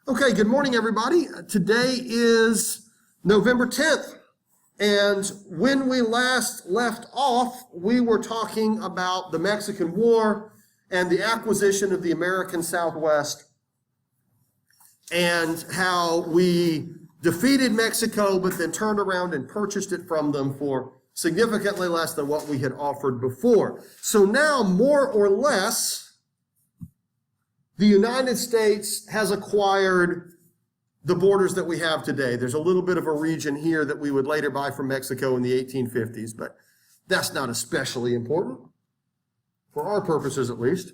Okay, good morning, everybody. Today is November 10th, and when we last left off, we were talking about the Mexican War and the acquisition of the American Southwest and how we defeated Mexico, but then turned around and purchased it from them for significantly less than what we had offered before. So now, more or less, the United States has acquired the borders that we have today. There's a little bit of a region here that we would later buy from Mexico in the 1850s, but that's not especially important, for our purposes at least.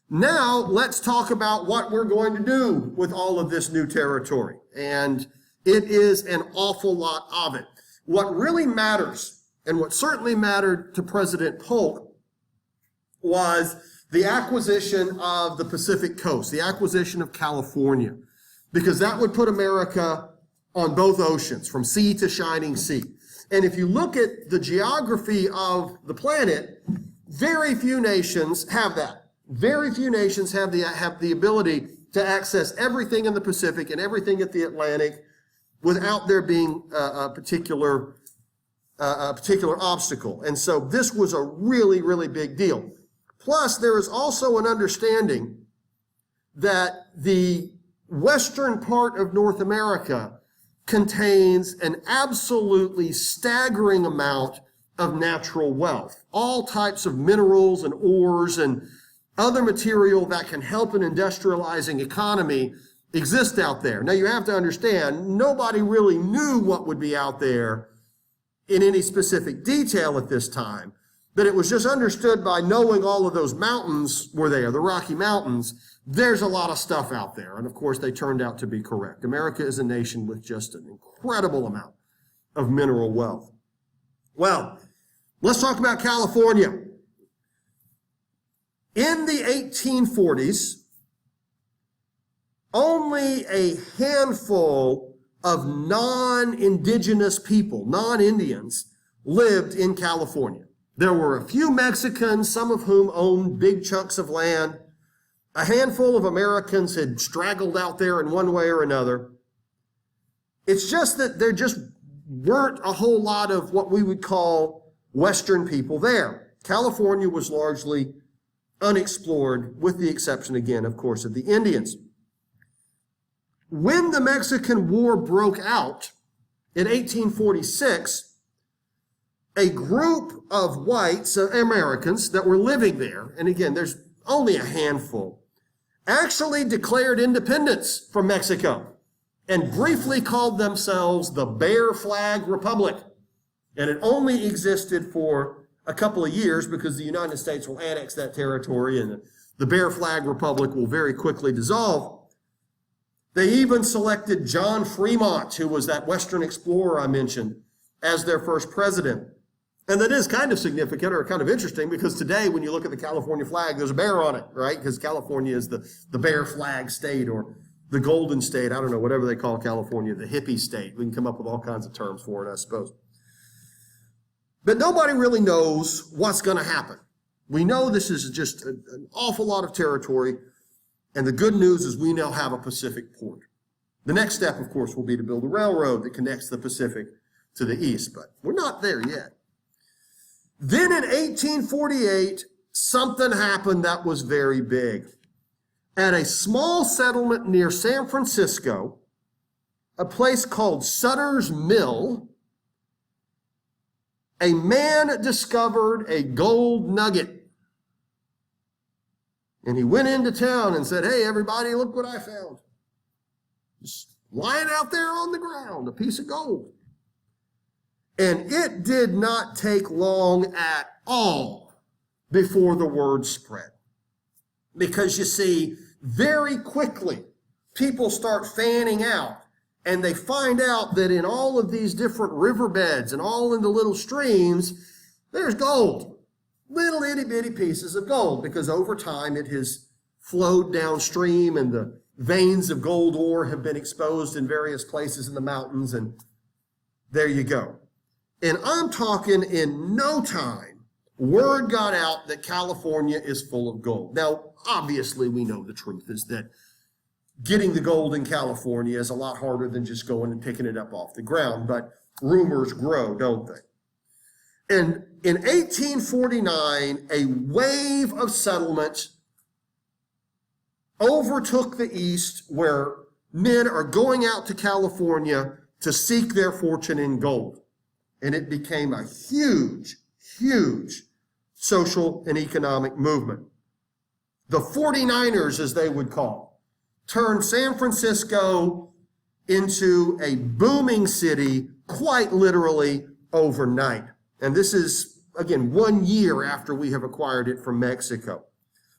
Now, let's talk about what we're going to do with all of this new territory. And it is an awful lot of it. What really matters, and what certainly mattered to President Polk, was the acquisition of the Pacific coast, the acquisition of California, because that would put America on both oceans, from sea to shining sea. And if you look at the geography of the planet, very few nations have that. Very few nations have the ability to access everything in the Pacific and everything at the Atlantic without there being a particular obstacle. And so this was a really, really big deal. Plus, there is also an understanding that the western part of North America contains an absolutely staggering amount of natural wealth. All types of minerals and ores and other material that can help an industrializing economy exist out there. Now, you have to understand, nobody really knew what would be out there in any specific detail at this time. But it was just understood by knowing all of those mountains were there, the Rocky Mountains, there's a lot of stuff out there. And of course, they turned out to be correct. America is a nation with just an incredible amount of mineral wealth. Well, let's talk about California. In the 1840s, only a handful of non-indigenous people, non-Indians, lived in California. There were a few Mexicans, some of whom owned big chunks of land. A handful of Americans had straggled out there in one way or another. It's just that there just weren't a whole lot of what we would call Western people there. California was largely unexplored, with the exception, again, of course, of the Indians. When the Mexican War broke out in 1846, a group of whites, Americans, that were living there, and again, there's only a handful, actually declared independence from Mexico and briefly called themselves the Bear Flag Republic. And it only existed for a couple of years because the United States will annex that territory and the Bear Flag Republic will very quickly dissolve. They even selected John Fremont, who was that Western explorer I mentioned, as their first president. And that is kind of significant or kind of interesting because today when you look at the California flag, there's a bear on it, right? Because California is the bear flag state or the golden state. I don't know, whatever they call California, the hippie state. We can come up with all kinds of terms for it, I suppose. But nobody really knows what's going to happen. We know this is just an awful lot of territory. And the good news is we now have a Pacific port. The next step, of course, will be to build a railroad that connects the Pacific to the east. But we're not there yet. Then in 1848, something happened that was very big. At a small settlement near San Francisco, a place called Sutter's Mill, a man discovered a gold nugget. And he went into town and said, "Hey, everybody, look what I found. Just lying out there on the ground, a piece of gold." And it did not take long at all before the word spread. Because you see, very quickly, people start fanning out and they find out that in all of these different riverbeds and all in the little streams, there's gold. Little itty bitty pieces of gold, because over time it has flowed downstream and the veins of gold ore have been exposed in various places in the mountains, and there you go. And I'm talking in no time, word got out that California is full of gold. Now, obviously, we know the truth is that getting the gold in California is a lot harder than just going and picking it up off the ground, but rumors grow, don't they? And in 1849, a wave of settlement overtook the East, where men are going out to California to seek their fortune in gold. And it became a huge, huge social and economic movement. The 49ers, as they would call, turned San Francisco into a booming city quite literally overnight. And this is, again, 1 year after we have acquired it from Mexico.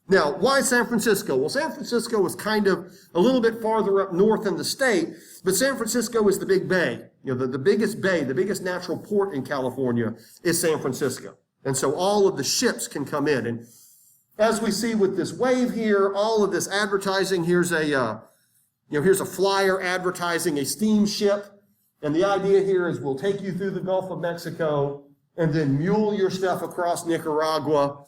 Now, why San Francisco? Well, San Francisco is kind of a little bit farther up north in the state, but San Francisco is the big bay. You know, the biggest bay, the biggest natural port in California is San Francisco. And so all of the ships can come in. And as we see with this wave here, all of this advertising, here's a flyer advertising a steamship. And the idea here is we'll take you through the Gulf of Mexico and then mule your stuff across Nicaragua,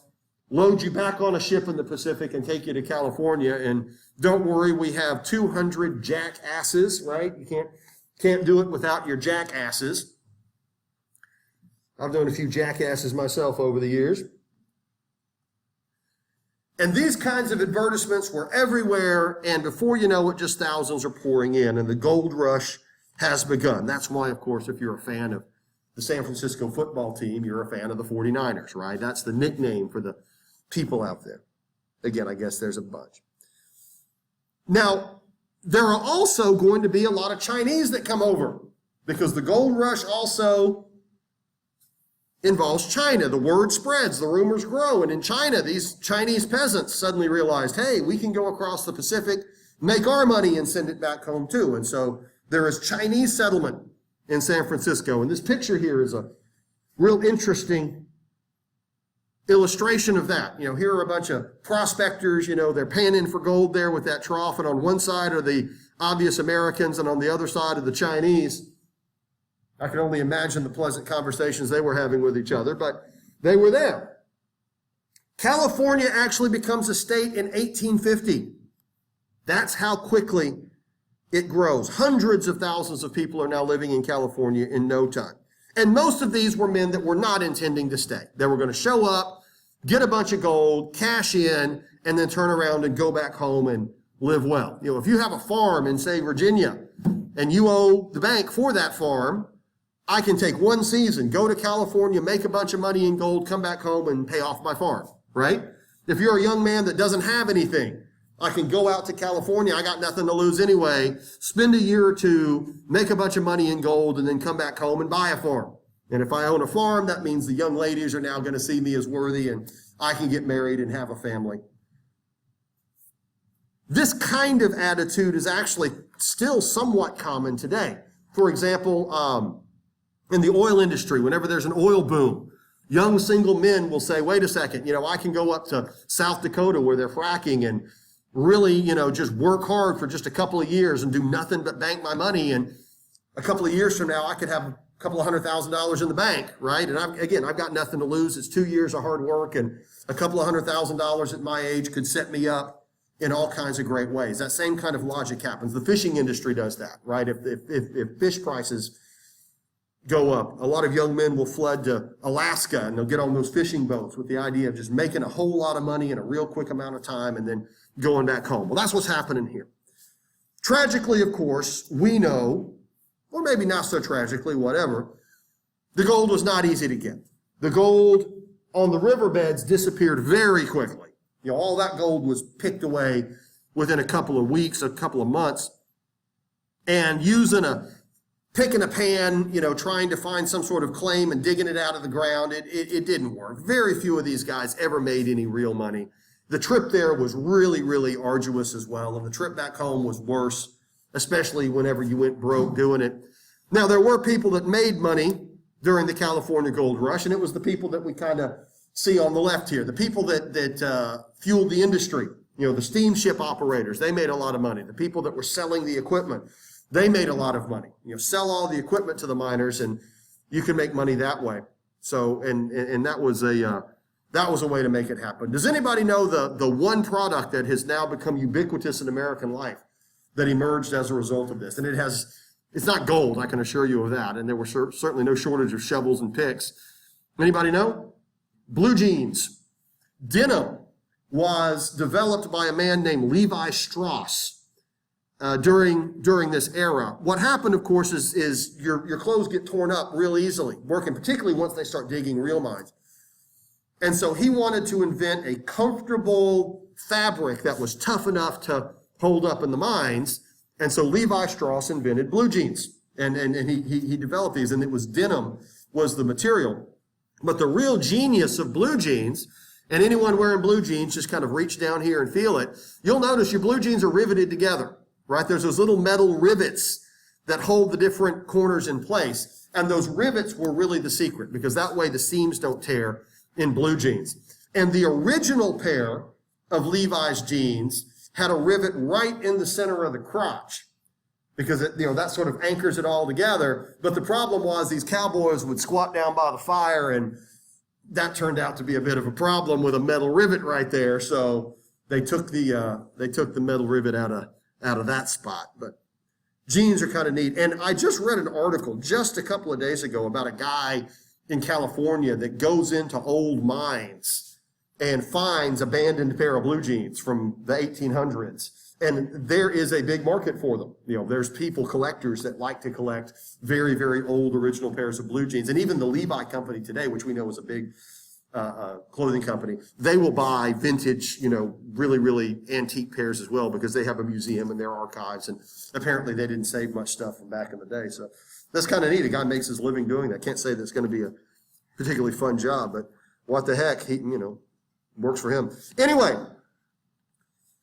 load you back on a ship in the Pacific and take you to California. And don't worry, we have 200 jackasses, right? You can't do it without your jackasses. I've done a few jackasses myself over the years. And these kinds of advertisements were everywhere, and before you know it, just thousands are pouring in, and the gold rush has begun. That's why, of course, if you're a fan of the San Francisco football team, you're a fan of the 49ers, right? That's the nickname for the people out there. Again, I guess there's a bunch. Now, there are also going to be a lot of Chinese that come over, because the gold rush also involves China. The word spreads, the rumors grow, and in China, these Chinese peasants suddenly realized, hey, we can go across the Pacific, make our money, and send it back home too. And so there is Chinese settlement in San Francisco. And this picture here is a real interesting illustration of that. You know, here are a bunch of prospectors, they're panning for gold there with that trough, and on one side are the obvious Americans, and on the other side are the Chinese. I can only imagine the pleasant conversations they were having with each other, but they were there. California actually becomes a state in 1850. That's how quickly it grows. Hundreds of thousands of people are now living in California in no time. And most of these were men that were not intending to stay. They were going to show up, get a bunch of gold, cash in, and then turn around and go back home and live well. If you have a farm in, say, Virginia, and you owe the bank for that farm, I can take one season, go to California, make a bunch of money in gold, come back home and pay off my farm, right? If you're a young man that doesn't have anything, I can go out to California, I got nothing to lose anyway, spend a year or two, make a bunch of money in gold, and then come back home and buy a farm. And if I own a farm, that means the young ladies are now going to see me as worthy, and I can get married and have a family. This kind of attitude is actually still somewhat common today. For example, in the oil industry, whenever there's an oil boom, young single men will say, wait a second, I can go up to South Dakota where they're fracking and really, just work hard for just a couple of years and do nothing but bank my money. And a couple of years from now, I could have a couple of $100,000 in the bank, right? And I've got nothing to lose. It's 2 years of hard work, and a couple of $100,000 at my age could set me up in all kinds of great ways. That same kind of logic happens. The fishing industry does that, right? If fish prices go up, a lot of young men will flood to Alaska, and they'll get on those fishing boats with the idea of just making a whole lot of money in a real quick amount of time and then going back home. Well, that's what's happening here. Tragically, of course, we know, or maybe not so tragically, whatever, the gold was not easy to get. The gold on the riverbeds disappeared very quickly. All that gold was picked away within a couple of weeks, a couple of months, and using a pick in a pan, trying to find some sort of claim and digging it out of the ground, it didn't work. Very few of these guys ever made any real money. The trip there was really, really arduous as well, and the trip back home was worse, especially whenever you went broke doing it. Now, there were people that made money during the California gold rush, and it was the people that we kind of see on the left here, the people that fueled the industry, the steamship operators, they made a lot of money. The people that were selling the equipment, they made a lot of money. Sell all the equipment to the miners, and you can make money that way. So, and that was a way to make it happen. Does anybody know the one product that has now become ubiquitous in American life? that emerged as a result of this. And it's not gold, I can assure you of that. And there were certainly no shortage of shovels and picks. Anybody know? Blue jeans. Denim was developed by a man named Levi Strauss during this era. What happened, of course, is your clothes get torn up real easily, working particularly once they start digging real mines. And so he wanted to invent a comfortable fabric that was tough enough to hold up in the mines. And so Levi Strauss invented blue jeans. And he developed these, and it was denim was the material. But the real genius of blue jeans, and anyone wearing blue jeans, just kind of reach down here and feel it. You'll notice your blue jeans are riveted together, right? There's those little metal rivets that hold the different corners in place. And those rivets were really the secret, because that way the seams don't tear in blue jeans. And the original pair of Levi's jeans had a rivet right in the center of the crotch, because that sort of anchors it all together. But the problem was these cowboys would squat down by the fire, and that turned out to be a bit of a problem with a metal rivet right there. So they took the metal rivet out of that spot. But jeans are kind of neat. And I just read an article just a couple of days ago about a guy in California that goes into old mines and finds abandoned pair of blue jeans from the 1800s. And there is a big market for them. There's collectors that like to collect very, very old original pairs of blue jeans. And even the Levi company today, which we know is a big clothing company, they will buy vintage, really, really antique pairs as well, because they have a museum in their archives. And apparently they didn't save much stuff from back in the day. So that's kind of neat. A guy makes his living doing that. Can't say that's going to be a particularly fun job, but what the heck, he, works for him. Anyway,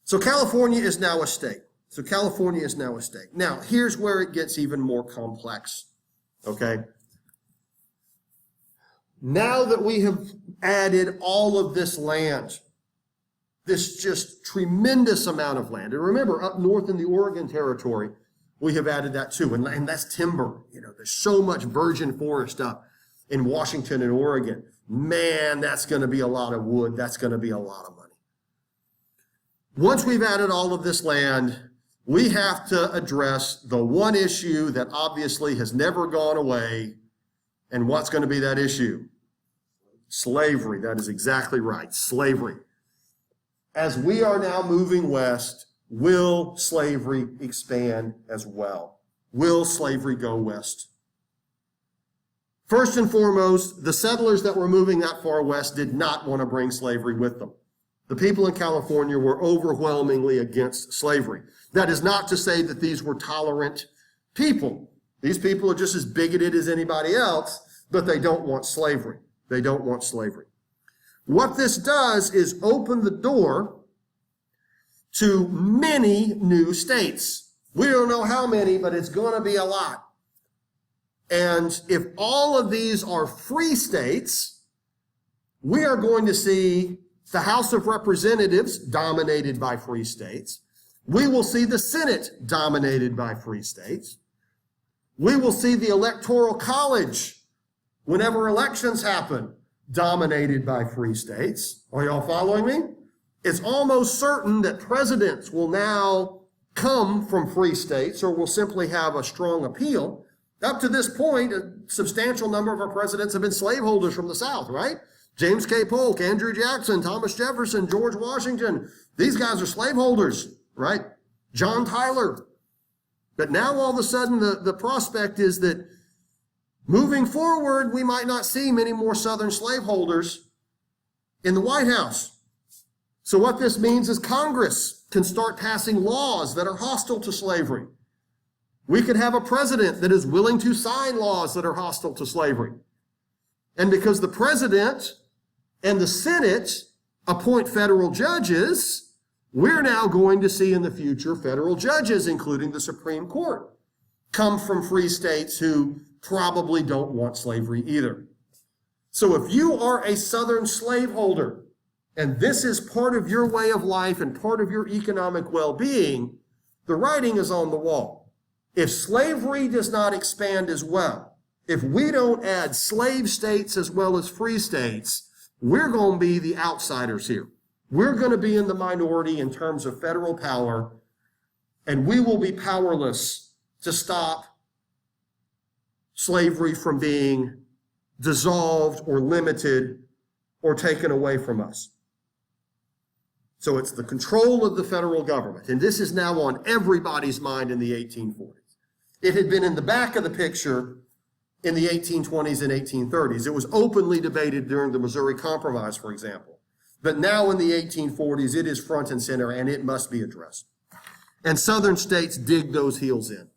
so California is now a state. Now, here's where it gets even more complex, okay? Now that we have added all of this land, this just tremendous amount of land, and remember, up north in the Oregon Territory, we have added that too, and that's timber. There's so much virgin forest up in Washington and Oregon. Man, that's going to be a lot of wood. That's going to be a lot of money. Once we've added all of this land, we have to address the one issue that obviously has never gone away. And what's going to be that issue? Slavery. That is exactly right. Slavery. As we are now moving west, will slavery expand as well? Will slavery go west? First and foremost, the settlers that were moving that far west did not want to bring slavery with them. The people in California were overwhelmingly against slavery. That is not to say that these were tolerant people. These people are just as bigoted as anybody else, but they don't want slavery. They don't want slavery. What this does is open the door to many new states. We don't know how many, but it's going to be a lot. And if all of these are free states, we are going to see the House of Representatives dominated by free states. We will see the Senate dominated by free states. We will see the Electoral College, whenever elections happen, dominated by free states. Are y'all following me? It's almost certain that presidents will now come from free states or will simply have a strong appeal. Up to this point, a substantial number of our presidents have been slaveholders from the South, right? James K. Polk, Andrew Jackson, Thomas Jefferson, George Washington. These guys are slaveholders, right? John Tyler. But now all of a sudden the prospect is that moving forward, we might not see many more Southern slaveholders in the White House. So what this means is Congress can start passing laws that are hostile to slavery. We could have a president that is willing to sign laws that are hostile to slavery. And because the president and the Senate appoint federal judges, we're now going to see in the future federal judges, including the Supreme Court, come from free states who probably don't want slavery either. So if you are a Southern slaveholder, and this is part of your way of life and part of your economic well-being, the writing is on the wall. If slavery does not expand as well, if we don't add slave states as well as free states, we're going to be the outsiders here. We're going to be in the minority in terms of federal power, And we will be powerless to stop slavery from being dissolved or limited or taken away from us. So it's the control of the federal government. And this is now on everybody's mind in the 1840s. It had been in the back of the picture in the 1820s and 1830s. It was openly debated during the Missouri Compromise, for example. But now in the 1840s, it is front and center, and it must be addressed. And Southern states dig those heels in.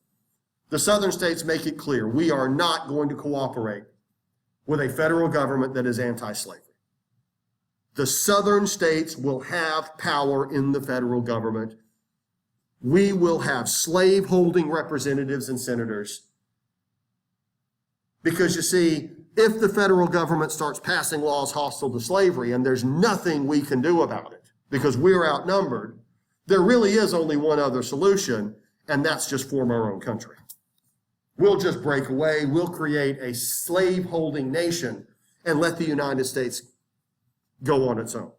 The Southern states make it clear, we are not going to cooperate with a federal government that is anti-slavery. The Southern states will have power in the federal government. We will have slave-holding representatives and senators. Because you see, if the federal government starts passing laws hostile to slavery and there's nothing we can do about it because we're outnumbered, there really is only one other solution, and that's just form our own country. We'll just break away. We'll create a slave-holding nation and let the United States go on its own.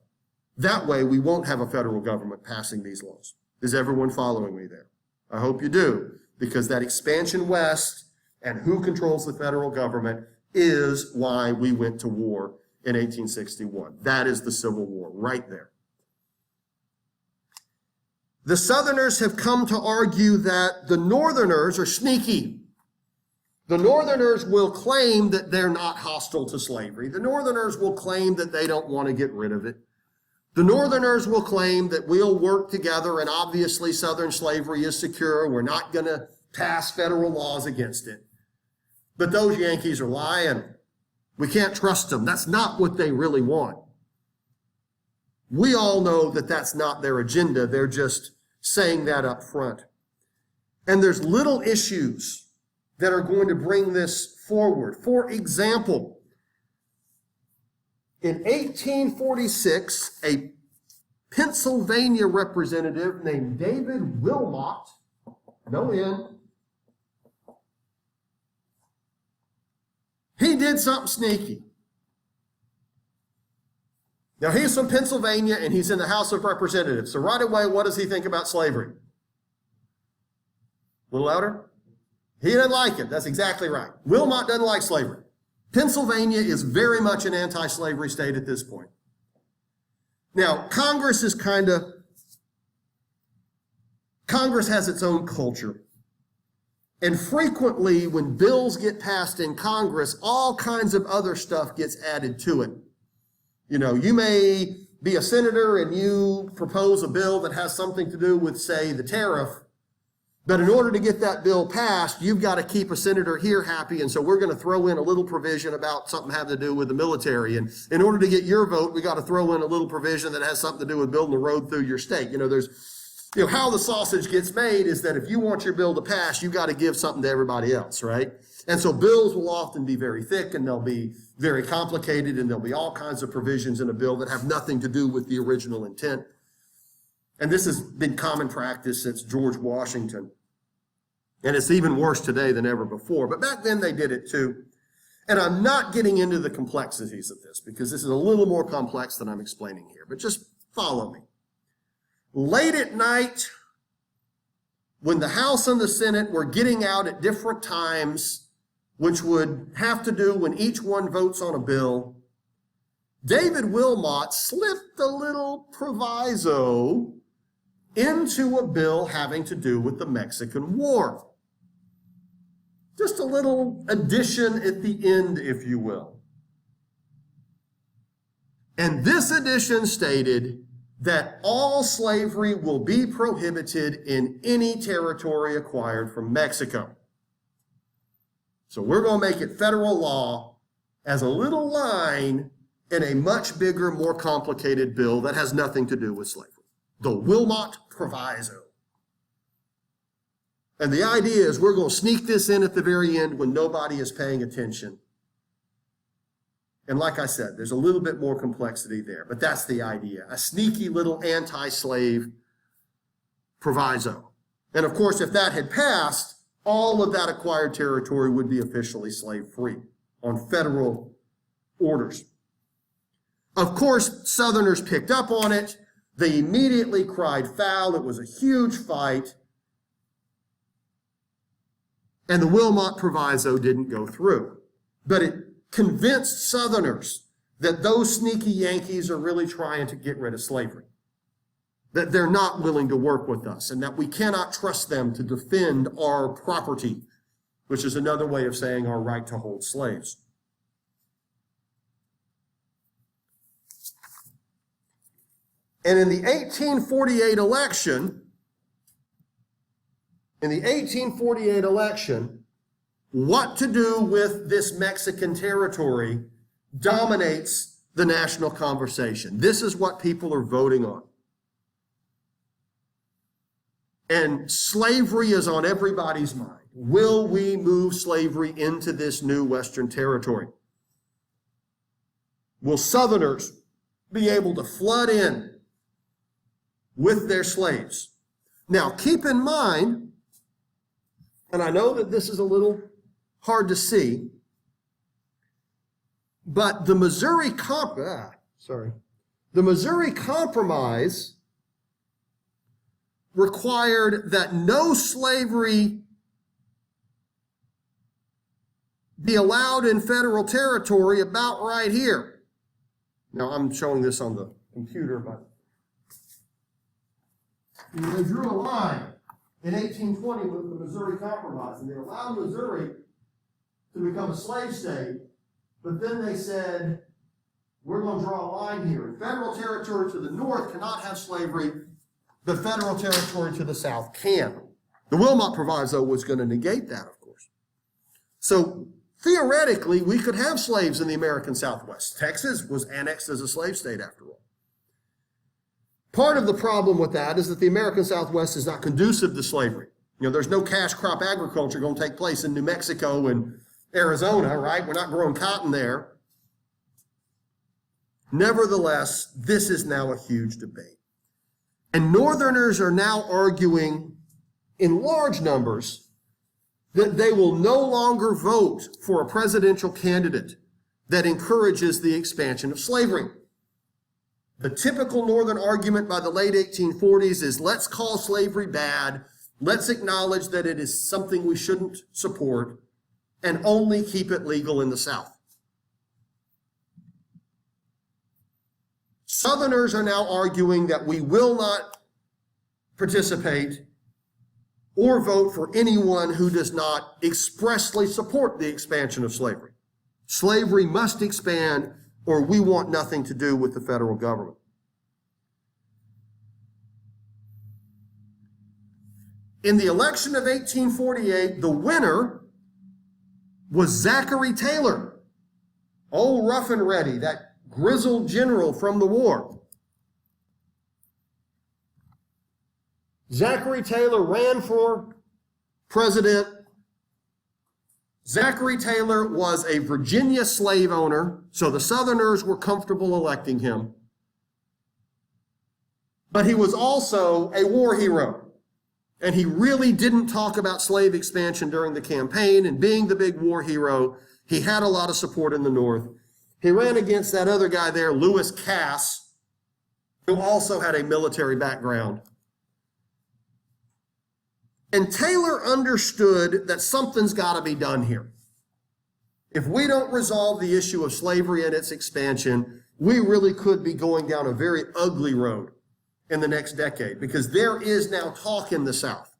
That way, we won't have a federal government passing these laws. Is everyone following me there? I hope you do, because that expansion west and who controls the federal government is why we went to war in 1861. That is the Civil War right there. The Southerners have come to argue that the Northerners are sneaky. The Northerners will claim that they're not hostile to slavery. The Northerners will claim that they don't want to get rid of it. The Northerners will claim that we'll work together, and obviously Southern slavery is secure. We're not going to pass federal laws against it. But those Yankees are lying. We can't trust them. That's not what they really want. We all know that that's not their agenda. They're just saying that up front. And there's little issues that are going to bring this forward. For example, in 1846, a Pennsylvania representative named David Wilmot, no N, he did something sneaky. Now, he's from Pennsylvania, and he's in the House of Representatives. So right away, what does he think about slavery? A little louder? He doesn't like it. That's exactly right. Wilmot doesn't like slavery. Pennsylvania is very much an anti-slavery state at this point. Now, Congress has its own culture. And frequently, when bills get passed in Congress, all kinds of other stuff gets added to it. You know, you may be a senator and you propose a bill that has something to do with, say, the tariff. But in order to get that bill passed, you've got to keep a senator here happy. And so we're going to throw in a little provision about something having to do with the military. And in order to get your vote, we got to throw in a little provision that has something to do with building a road through your state. How the sausage gets made is that if you want your bill to pass, you got to give something to everybody else, right? And so bills will often be very thick, and they'll be very complicated, and there'll be all kinds of provisions in a bill that have nothing to do with the original intent. And this has been common practice since George Washington. And it's even worse today than ever before. But back then they did it too. And I'm not getting into the complexities of this because this is a little more complex than I'm explaining here. But just follow me. Late at night, when the House and the Senate were getting out at different times, which would have to do when each one votes on a bill, David Wilmot slipped a little proviso into a bill having to do with the Mexican War. Just a little addition at the end, if you will. And this addition stated that all slavery will be prohibited in any territory acquired from Mexico. So we're going to make it federal law as a little line in a much bigger, more complicated bill that has nothing to do with slavery. The Wilmot Proviso. And the idea is we're going to sneak this in at the very end when nobody is paying attention. And like I said, there's a little bit more complexity there, but that's the idea. A sneaky little anti-slave proviso. And of course, if that had passed, all of that acquired territory would be officially slave-free on federal orders. Of course, Southerners picked up on it. They immediately cried foul. It was a huge fight. And the Wilmot Proviso didn't go through. But it convinced Southerners that those sneaky Yankees are really trying to get rid of slavery, that they're not willing to work with us, and that we cannot trust them to defend our property, which is another way of saying our right to hold slaves. And in the 1848 election, what to do with this Mexican territory dominates the national conversation. This is what people are voting on. And slavery is on everybody's mind. Will we move slavery into this new Western territory? Will Southerners be able to flood in with their slaves? Now, keep in mind, and I know that this is a little hard to see, but the Missouri Compromise required that no slavery be allowed in federal territory about right here. Now, I'm showing this on the computer, but they drew a line in 1820 with the Missouri Compromise, and they allowed Missouri to become a slave state, but then they said, we're going to draw a line here. Federal territory to the north cannot have slavery, but federal territory to the south can. The Wilmot Proviso was going to negate that, of course. So theoretically, we could have slaves in the American Southwest. Texas was annexed as a slave state, after all. Part of the problem with that is that the American Southwest is not conducive to slavery. You know, there's no cash crop agriculture going to take place in New Mexico and Arizona, right? We're not growing cotton there. Nevertheless, this is now a huge debate. And Northerners are now arguing in large numbers that they will no longer vote for a presidential candidate that encourages the expansion of slavery. The typical Northern argument by the late 1840s is, let's call slavery bad, let's acknowledge that it is something we shouldn't support, and only keep it legal in the South. Southerners are now arguing that we will not participate or vote for anyone who does not expressly support the expansion of slavery. Slavery must expand, or we want nothing to do with the federal government. In the election of 1848, the winner was Zachary Taylor, old Rough and Ready, that grizzled general from the war. Zachary Taylor ran for president. Zachary Taylor was a Virginia slave owner, so the Southerners were comfortable electing him. But he was also a war hero. And he really didn't talk about slave expansion during the campaign, and being the big war hero, he had a lot of support in the North. He ran against that other guy there, Lewis Cass, who also had a military background. And Taylor understood that something's got to be done here. If we don't resolve the issue of slavery and its expansion, we really could be going down a very ugly road in the next decade, because there is now talk in the South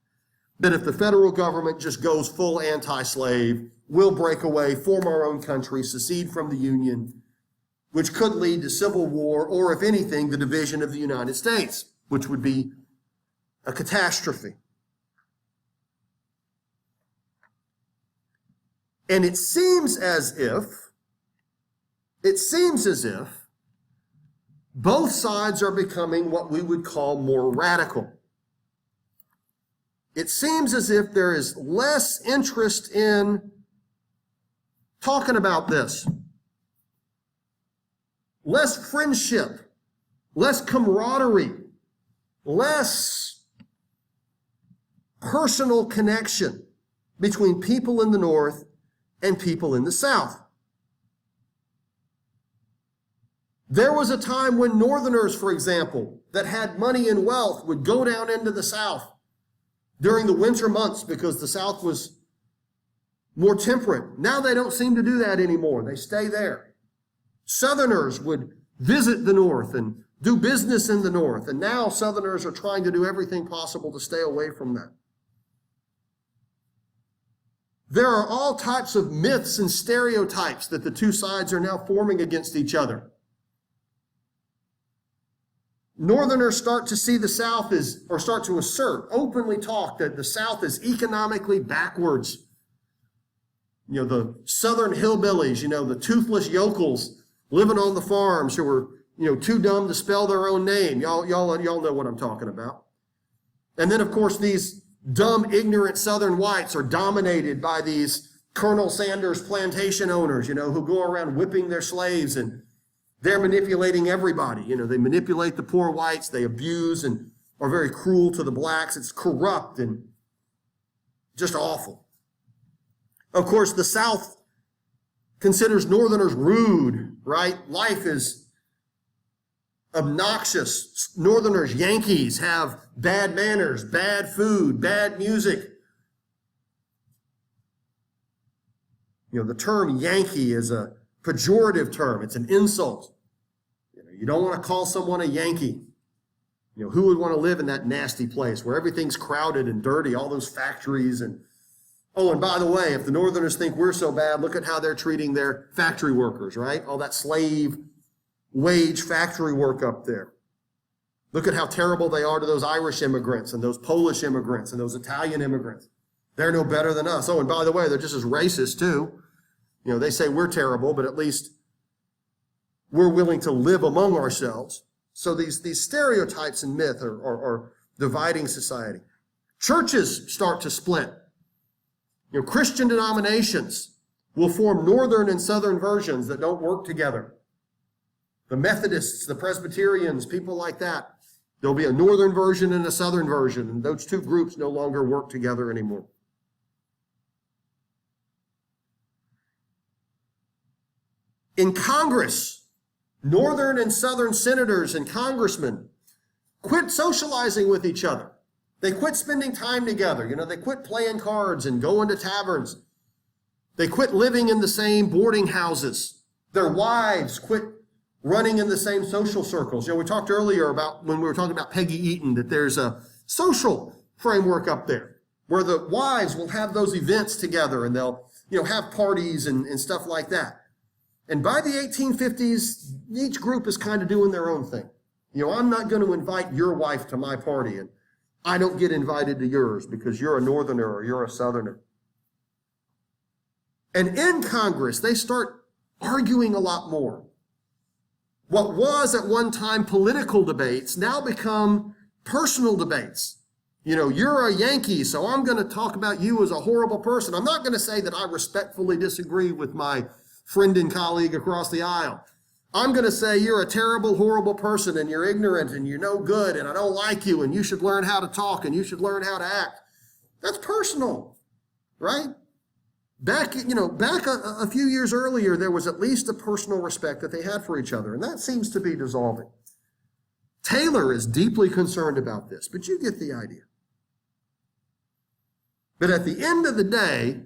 that if the federal government just goes full anti-slave, we'll break away, form our own country, secede from the Union, which could lead to civil war, or if anything, the division of the United States, which would be a catastrophe. And it seems as if both sides are becoming what we would call more radical. It seems as if there is less interest in talking about this, less friendship, less camaraderie, less personal connection between people in the North and people in the South. There was a time when Northerners, for example, that had money and wealth would go down into the South during the winter months because the South was more temperate. Now they don't seem to do that anymore. They stay there. Southerners would visit the North and do business in the North, and now Southerners are trying to do everything possible to stay away from that. There are all types of myths and stereotypes that the two sides are now forming against each other. Northerners start to see the South or start to assert, openly talk that the South is economically backwards. The Southern hillbillies, the toothless yokels living on the farms who were, too dumb to spell their own name. Y'all know what I'm talking about. And then, of course, these dumb, ignorant Southern whites are dominated by these Colonel Sanders plantation owners, who go around whipping their slaves, and they're manipulating everybody. They manipulate the poor whites, they abuse and are very cruel to the blacks. It's corrupt and just awful. Of course, the South considers Northerners rude, right? Life is obnoxious. Northerners, Yankees, have bad manners, bad food, bad music. The term Yankee is a pejorative term. It's an insult. You don't want to call someone a Yankee. Who would want to live in that nasty place where everything's crowded and dirty, all those factories and by the way, if the Northerners think we're so bad, look at how they're treating their factory workers, right? All that slave wage factory work up there. Look at how terrible they are to those Irish immigrants and those Polish immigrants and those Italian immigrants. They're no better than us. And by the way, they're just as racist too. They say we're terrible, but at least we're willing to live among ourselves. So these stereotypes and myth are dividing society. Churches start to split. Christian denominations will form northern and southern versions that don't work together. The Methodists, the Presbyterians, people like that. There'll be a northern version and a southern version, and those two groups no longer work together anymore. In Congress, northern and southern senators and congressmen quit socializing with each other. They quit spending time together. They quit playing cards and going to taverns. They quit living in the same boarding houses. Their wives quit running in the same social circles. We talked earlier about, when we were talking about Peggy Eaton, that there's a social framework up there where the wives will have those events together and they'll, have parties and stuff like that. And by the 1850s, each group is kind of doing their own thing. I'm not going to invite your wife to my party, and I don't get invited to yours because you're a Northerner or you're a Southerner. And in Congress, they start arguing a lot more. What was at one time political debates now become personal debates. You're a Yankee, so I'm going to talk about you as a horrible person. I'm not going to say that I respectfully disagree with my friend and colleague across the aisle. I'm going to say you're a terrible, horrible person and you're ignorant and you're no good and I don't like you and you should learn how to talk and you should learn how to act. That's personal, right? Back a few years earlier, there was at least a personal respect that they had for each other, and that seems to be dissolving. Taylor is deeply concerned about this, but you get the idea. But at the end of the day,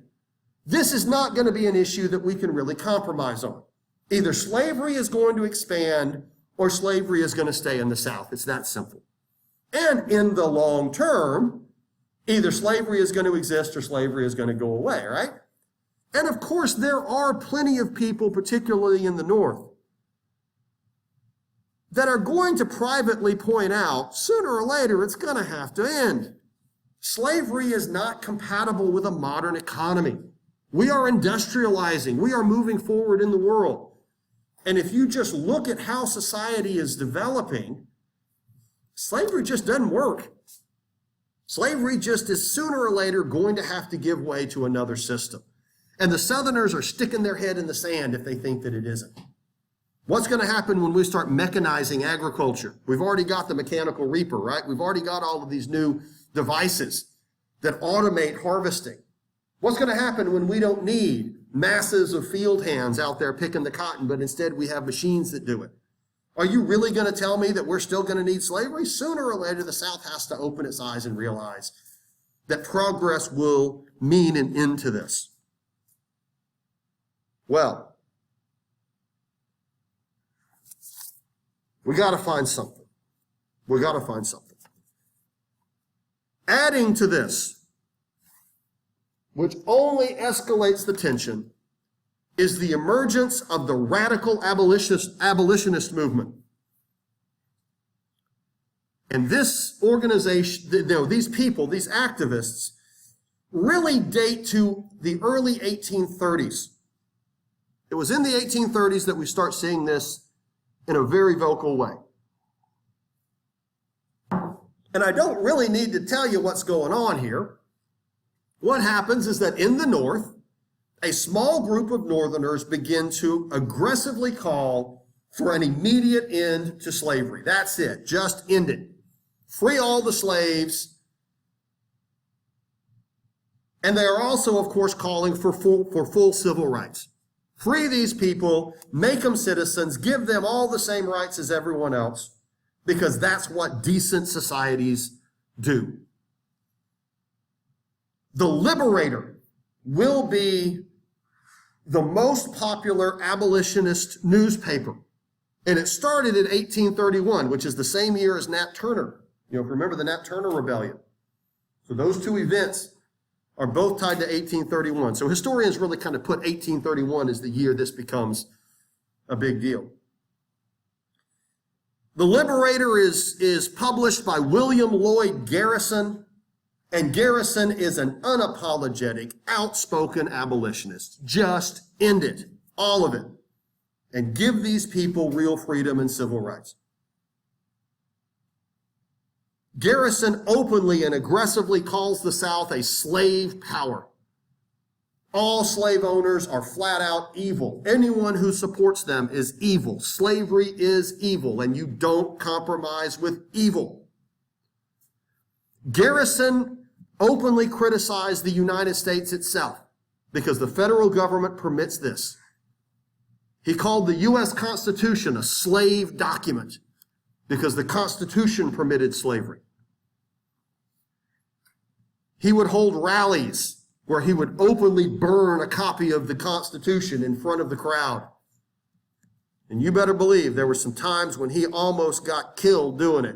this is not going to be an issue that we can really compromise on. Either slavery is going to expand or slavery is going to stay in the South. It's that simple. And in the long term, either slavery is going to exist or slavery is going to go away, right? And of course, there are plenty of people, particularly in the North, that are going to privately point out, sooner or later, it's going to have to end. Slavery is not compatible with a modern economy. We are industrializing. We are moving forward in the world. And if you just look at how society is developing, slavery just doesn't work. Slavery just is sooner or later going to have to give way to another system. And the Southerners are sticking their head in the sand if they think that it isn't. What's going to happen when we start mechanizing agriculture? We've already got the mechanical reaper, right? We've already got all of these new devices that automate harvesting. What's going to happen when we don't need masses of field hands out there picking the cotton, but instead we have machines that do it? Are you really going to tell me that we're still going to need slavery? Sooner or later, the South has to open its eyes and realize that progress will mean an end to this. Well, we got to find something. We got to find something. Adding to this, which only escalates the tension, is the emergence of the radical abolitionist movement. And this organization, these people, these activists, really date to the early 1830s. It was in the 1830s that we start seeing this in a very vocal way. And I don't really need to tell you what's going on here. What happens is that in the North, a small group of Northerners begin to aggressively call for an immediate end to slavery. That's it. Just end it. Free all the slaves. And they are also, of course, calling for full civil rights. Free these people, make them citizens, give them all the same rights as everyone else, because that's what decent societies do. The Liberator will be the most popular abolitionist newspaper. And it started in 1831, which is the same year as Nat Turner. Remember the Nat Turner Rebellion. So those two events are both tied to 1831. So historians really kind of put 1831 as the year this becomes a big deal. The Liberator is published by William Lloyd Garrison, and Garrison is an unapologetic, outspoken abolitionist. Just end it, all of it, and give these people real freedom and civil rights. Garrison openly and aggressively calls the South a slave power. All slave owners are flat out evil. Anyone who supports them is evil. Slavery is evil, and you don't compromise with evil. Garrison openly criticized the United States itself because the federal government permits this. He called the U.S. Constitution a slave document because the Constitution permitted slavery. He would hold rallies where he would openly burn a copy of the Constitution in front of the crowd. And you better believe there were some times when he almost got killed doing it.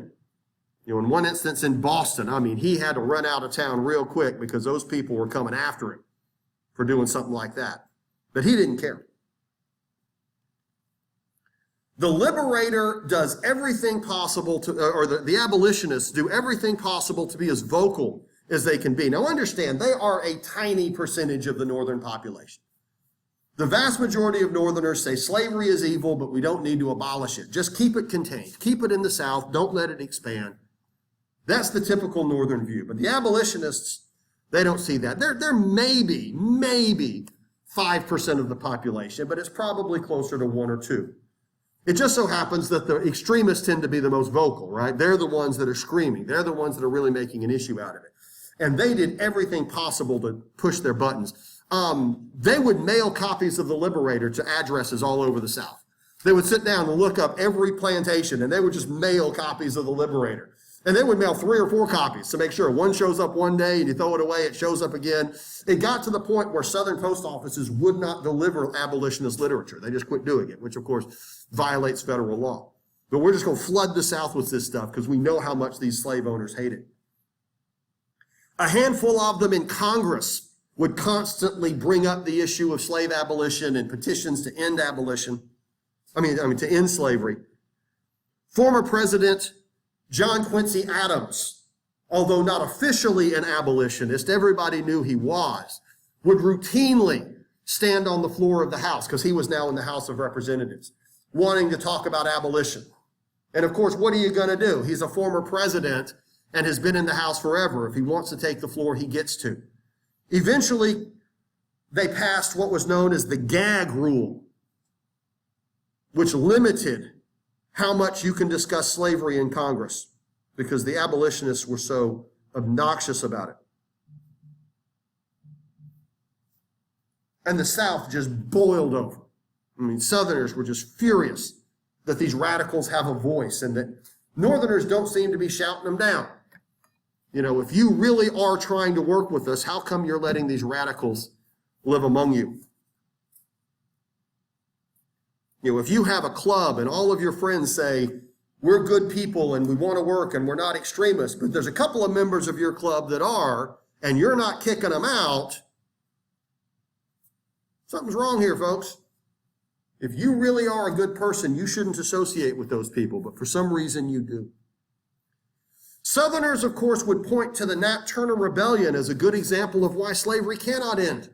In one instance in Boston, he had to run out of town real quick because those people were coming after him for doing something like that. But he didn't care. The Liberator does everything possible the abolitionists do everything possible to be as vocal as they can be. Now understand, they are a tiny percentage of the Northern population. The vast majority of Northerners say slavery is evil, but we don't need to abolish it. Just keep it contained. Keep it in the South. Don't let it expand. That's the typical Northern view. But the abolitionists, they don't see that. They're maybe 5% of the population, but it's probably closer to 1 or 2. It just so happens that the extremists tend to be the most vocal, right? They're the ones that are screaming. They're the ones that are really making an issue out of it. And they did everything possible to push their buttons. They would mail copies of the Liberator to addresses all over the South. They would sit down and look up every plantation, and they would just mail copies of the Liberator. And they would mail 3 or 4 copies to make sure one shows up one day and you throw it away, it shows up again. It got to the point where Southern post offices would not deliver abolitionist literature. They just quit doing it, which of course violates federal law. But we're just going to flood the South with this stuff because we know how much these slave owners hate it. A handful of them in Congress would constantly bring up the issue of slave abolition and petitions to end to end slavery. Former President John Quincy Adams, although not officially an abolitionist, everybody knew he was, would routinely stand on the floor of the House, because he was now in the House of Representatives, wanting to talk about abolition. And of course, what are you going to do? He's a former president and has been in the House forever. If he wants to take the floor, he gets to. Eventually, they passed what was known as the gag rule, which limited how much you can discuss slavery in Congress because the abolitionists were so obnoxious about it. And the South just boiled over. Southerners were just furious that these radicals have a voice and that Northerners don't seem to be shouting them down. If you really are trying to work with us, how come you're letting these radicals live among you? if you have a club and all of your friends say, we're good people and we want to work and we're not extremists, but there's a couple of members of your club that are, and you're not kicking them out, something's wrong here, folks. If you really are a good person, you shouldn't associate with those people, but for some reason you do. Southerners, of course, would point to the Nat Turner Rebellion as a good example of why slavery cannot end.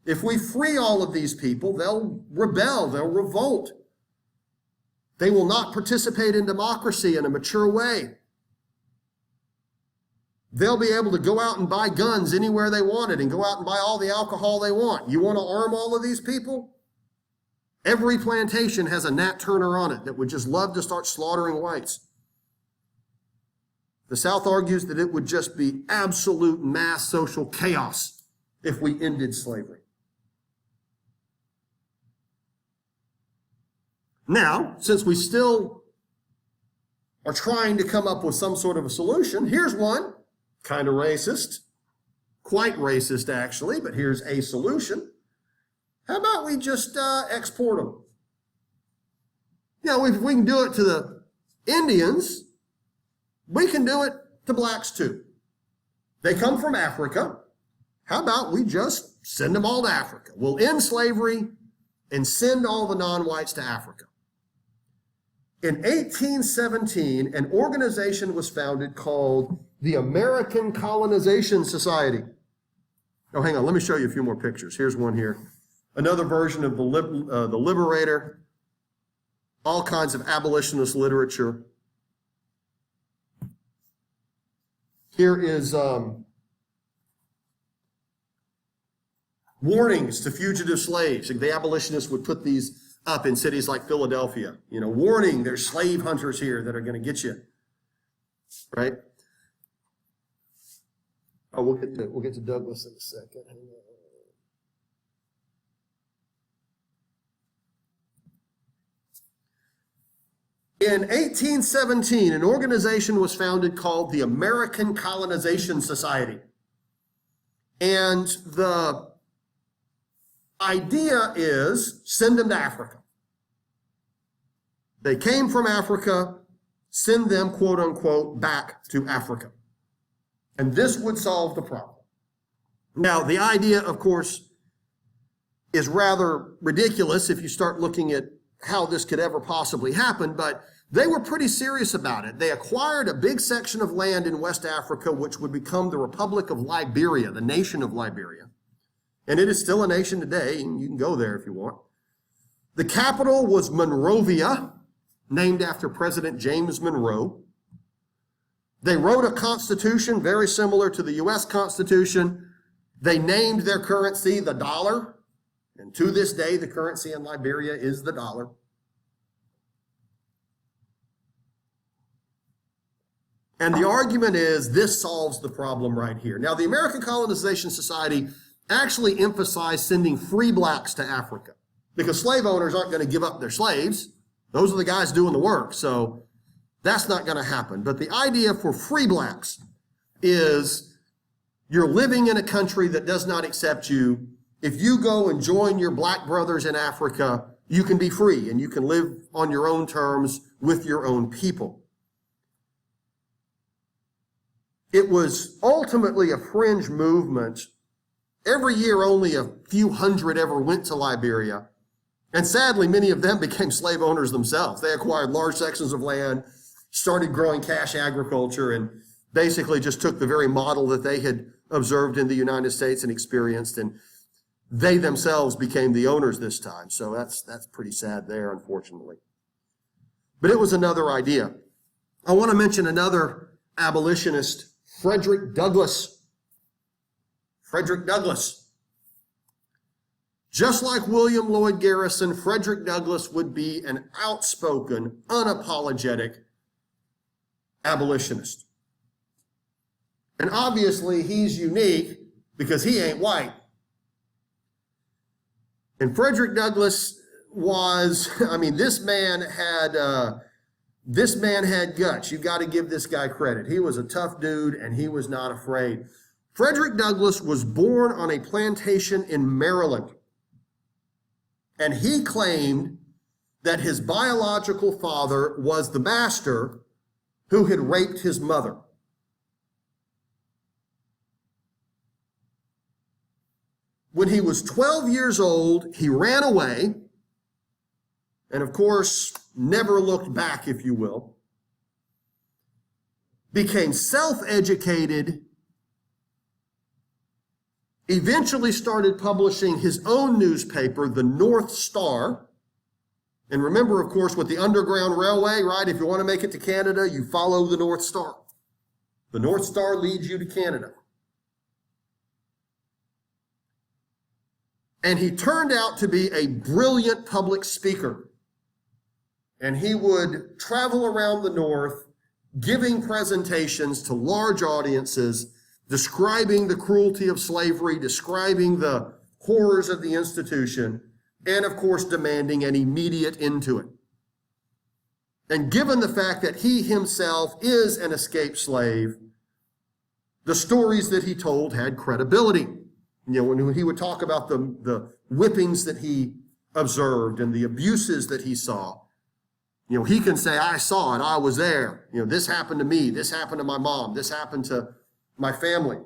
If we free all of these people, they'll rebel, they'll revolt. They will not participate in democracy in a mature way. They'll be able to go out and buy guns anywhere they wanted and go out and buy all the alcohol they want. You want to arm all of these people? Every plantation has a Nat Turner on it that would just love to start slaughtering whites. The South argues that it would just be absolute mass social chaos if we ended slavery. Now, since we still are trying to come up with some sort of a solution, here's one, kind of racist, quite racist actually, but here's a solution. How about we just export them? If we can do it to the Indians, we can do it to blacks too. They come from Africa. How about we just send them all to Africa? We'll end slavery and send all the non-whites to Africa. In 1817, an organization was founded called the American Colonization Society. Oh, hang on, let me show you a few more pictures. Here's one here. Another version of the Liberator, all kinds of abolitionist literature. Here is warnings to fugitive slaves. The abolitionists would put these up in cities like Philadelphia. Warning, there's slave hunters here that are going to get you. Right? Oh, we'll get to Douglass in a second. In 1817, an organization was founded called the American Colonization Society. And the idea is send them to Africa. They came from Africa, send them, quote unquote, back to Africa. And this would solve the problem. Now, the idea, of course, is rather ridiculous if you start looking at how this could ever possibly happen, but they were pretty serious about it. They acquired a big section of land in West Africa, which would become the Republic of Liberia, the nation of Liberia. And it is still a nation today, and you can go there if you want. The capital was Monrovia, named after President James Monroe. They wrote a constitution very similar to the U.S. Constitution. They named their currency the dollar, and to this day, the currency in Liberia is the dollar. And the argument is this solves the problem right here. Now, the American Colonization Society actually emphasized sending free blacks to Africa because slave owners aren't going to give up their slaves. Those are the guys doing the work, so that's not going to happen. But the idea for free blacks is you're living in a country that does not accept you. If you go and join your black brothers in Africa, you can be free and you can live on your own terms with your own people. It was ultimately a fringe movement. Every year, only a few hundred ever went to Liberia. And sadly, many of them became slave owners themselves. They acquired large sections of land, started growing cash agriculture, and basically just took the very model that they had observed in the United States and experienced, and they themselves became the owners this time. So that's pretty sad there, unfortunately. But it was another idea. I want to mention another abolitionist, Frederick Douglass. Frederick Douglass. Just like William Lloyd Garrison, Frederick Douglass would be an outspoken, unapologetic abolitionist. And obviously he's unique because he ain't white. And Frederick Douglass was, this man had guts. You've got to give this guy credit. He was a tough dude and he was not afraid. Frederick Douglass was born on a plantation in Maryland. And he claimed that his biological father was the master who had raped his mother. When he was 12 years old, he ran away, and of course, never looked back, if you will. Became self-educated, eventually started publishing his own newspaper, the North Star. And remember, of course, with the Underground Railway, right? If you want to make it to Canada, you follow the North Star. The North Star leads you to Canada. And he turned out to be a brilliant public speaker. And he would travel around the North, giving presentations to large audiences, describing the cruelty of slavery, describing the horrors of the institution, and of course demanding an immediate end to it. And given the fact that he himself is an escaped slave, the stories that he told had credibility. You know, when he would talk about the whippings that he observed and the abuses that he saw, you know, he can say, I saw it, I was there. You know, this happened to me, this happened to my mom, this happened to my family.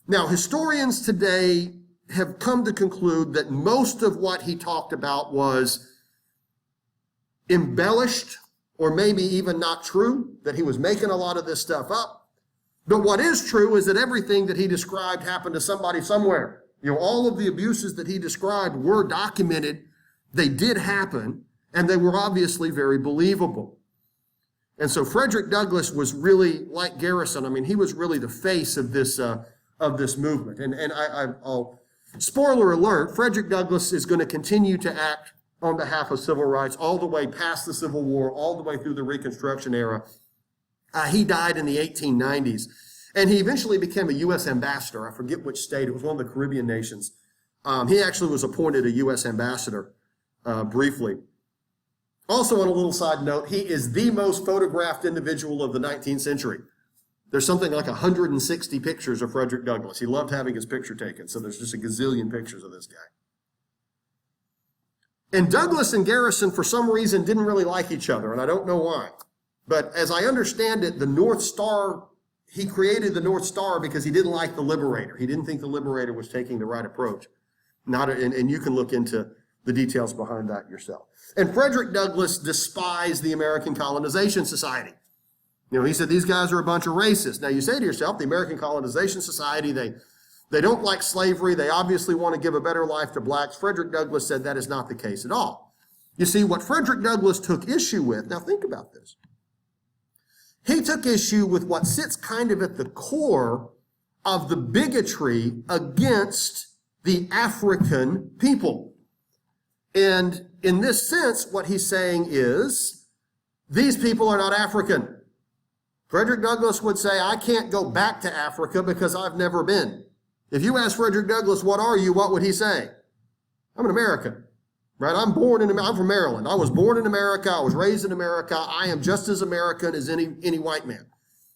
Now, historians today have come to conclude that most of what he talked about was embellished or maybe even not true, that he was making a lot of this stuff up. But what is true is that everything that he described happened to somebody somewhere. You know, all of the abuses that he described were documented, they did happen, and they were obviously very believable. And so Frederick Douglass was really like Garrison. I mean, he was really the face of this movement. And I'll spoiler alert: Frederick Douglass is going to continue to act on behalf of civil rights all the way past the Civil War, all the way through the Reconstruction era. He died in the 1890s, and he eventually became a U.S. ambassador. I forget which state. It was one of the Caribbean nations. He actually was appointed a U.S. ambassador briefly. Also, on a little side note, he is the most photographed individual of the 19th century. There's something like 160 pictures of Frederick Douglass. He loved having his picture taken, so there's just a gazillion pictures of this guy. And Douglass and Garrison, for some reason, didn't really like each other, and I don't know why. But as I understand it, the North Star, he created the North Star because he didn't like the Liberator. He didn't think the Liberator was taking the right approach. And you can look into the details behind that yourself. And Frederick Douglass despised the American Colonization Society. You know, he said, these guys are a bunch of racists. Now, you say to yourself, the American Colonization Society, they don't like slavery. They obviously want to give a better life to blacks. Frederick Douglass said that is not the case at all. You see, what Frederick Douglass took issue with, now think about this. He took issue with what sits kind of at the core of the bigotry against the African people. And in this sense, what he's saying is, these people are not African. Frederick Douglass would say, I can't go back to Africa because I've never been. If you ask Frederick Douglass, what are you? What would he say? I'm an American, right? I'm from Maryland. I was born in America. I was raised in America. I am just as American as any white man.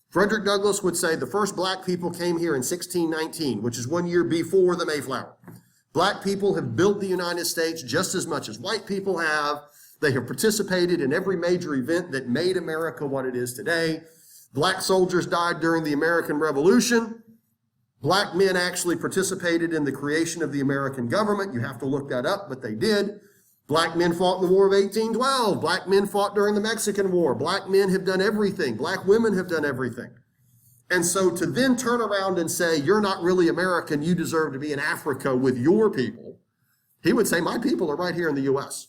Frederick Douglass would say the first black people came here in 1619, which is 1 year before the Mayflower. Black people have built the United States just as much as white people have. They have participated in every major event that made America what it is today. Black soldiers died during the American Revolution. Black men actually participated in the creation of the American government. You have to look that up, but they did. Black men fought in the War of 1812. Black men fought during the Mexican War. Black men have done everything. Black women have done everything. And so to then turn around and say, you're not really American, you deserve to be in Africa with your people, he would say, my people are right here in the U.S.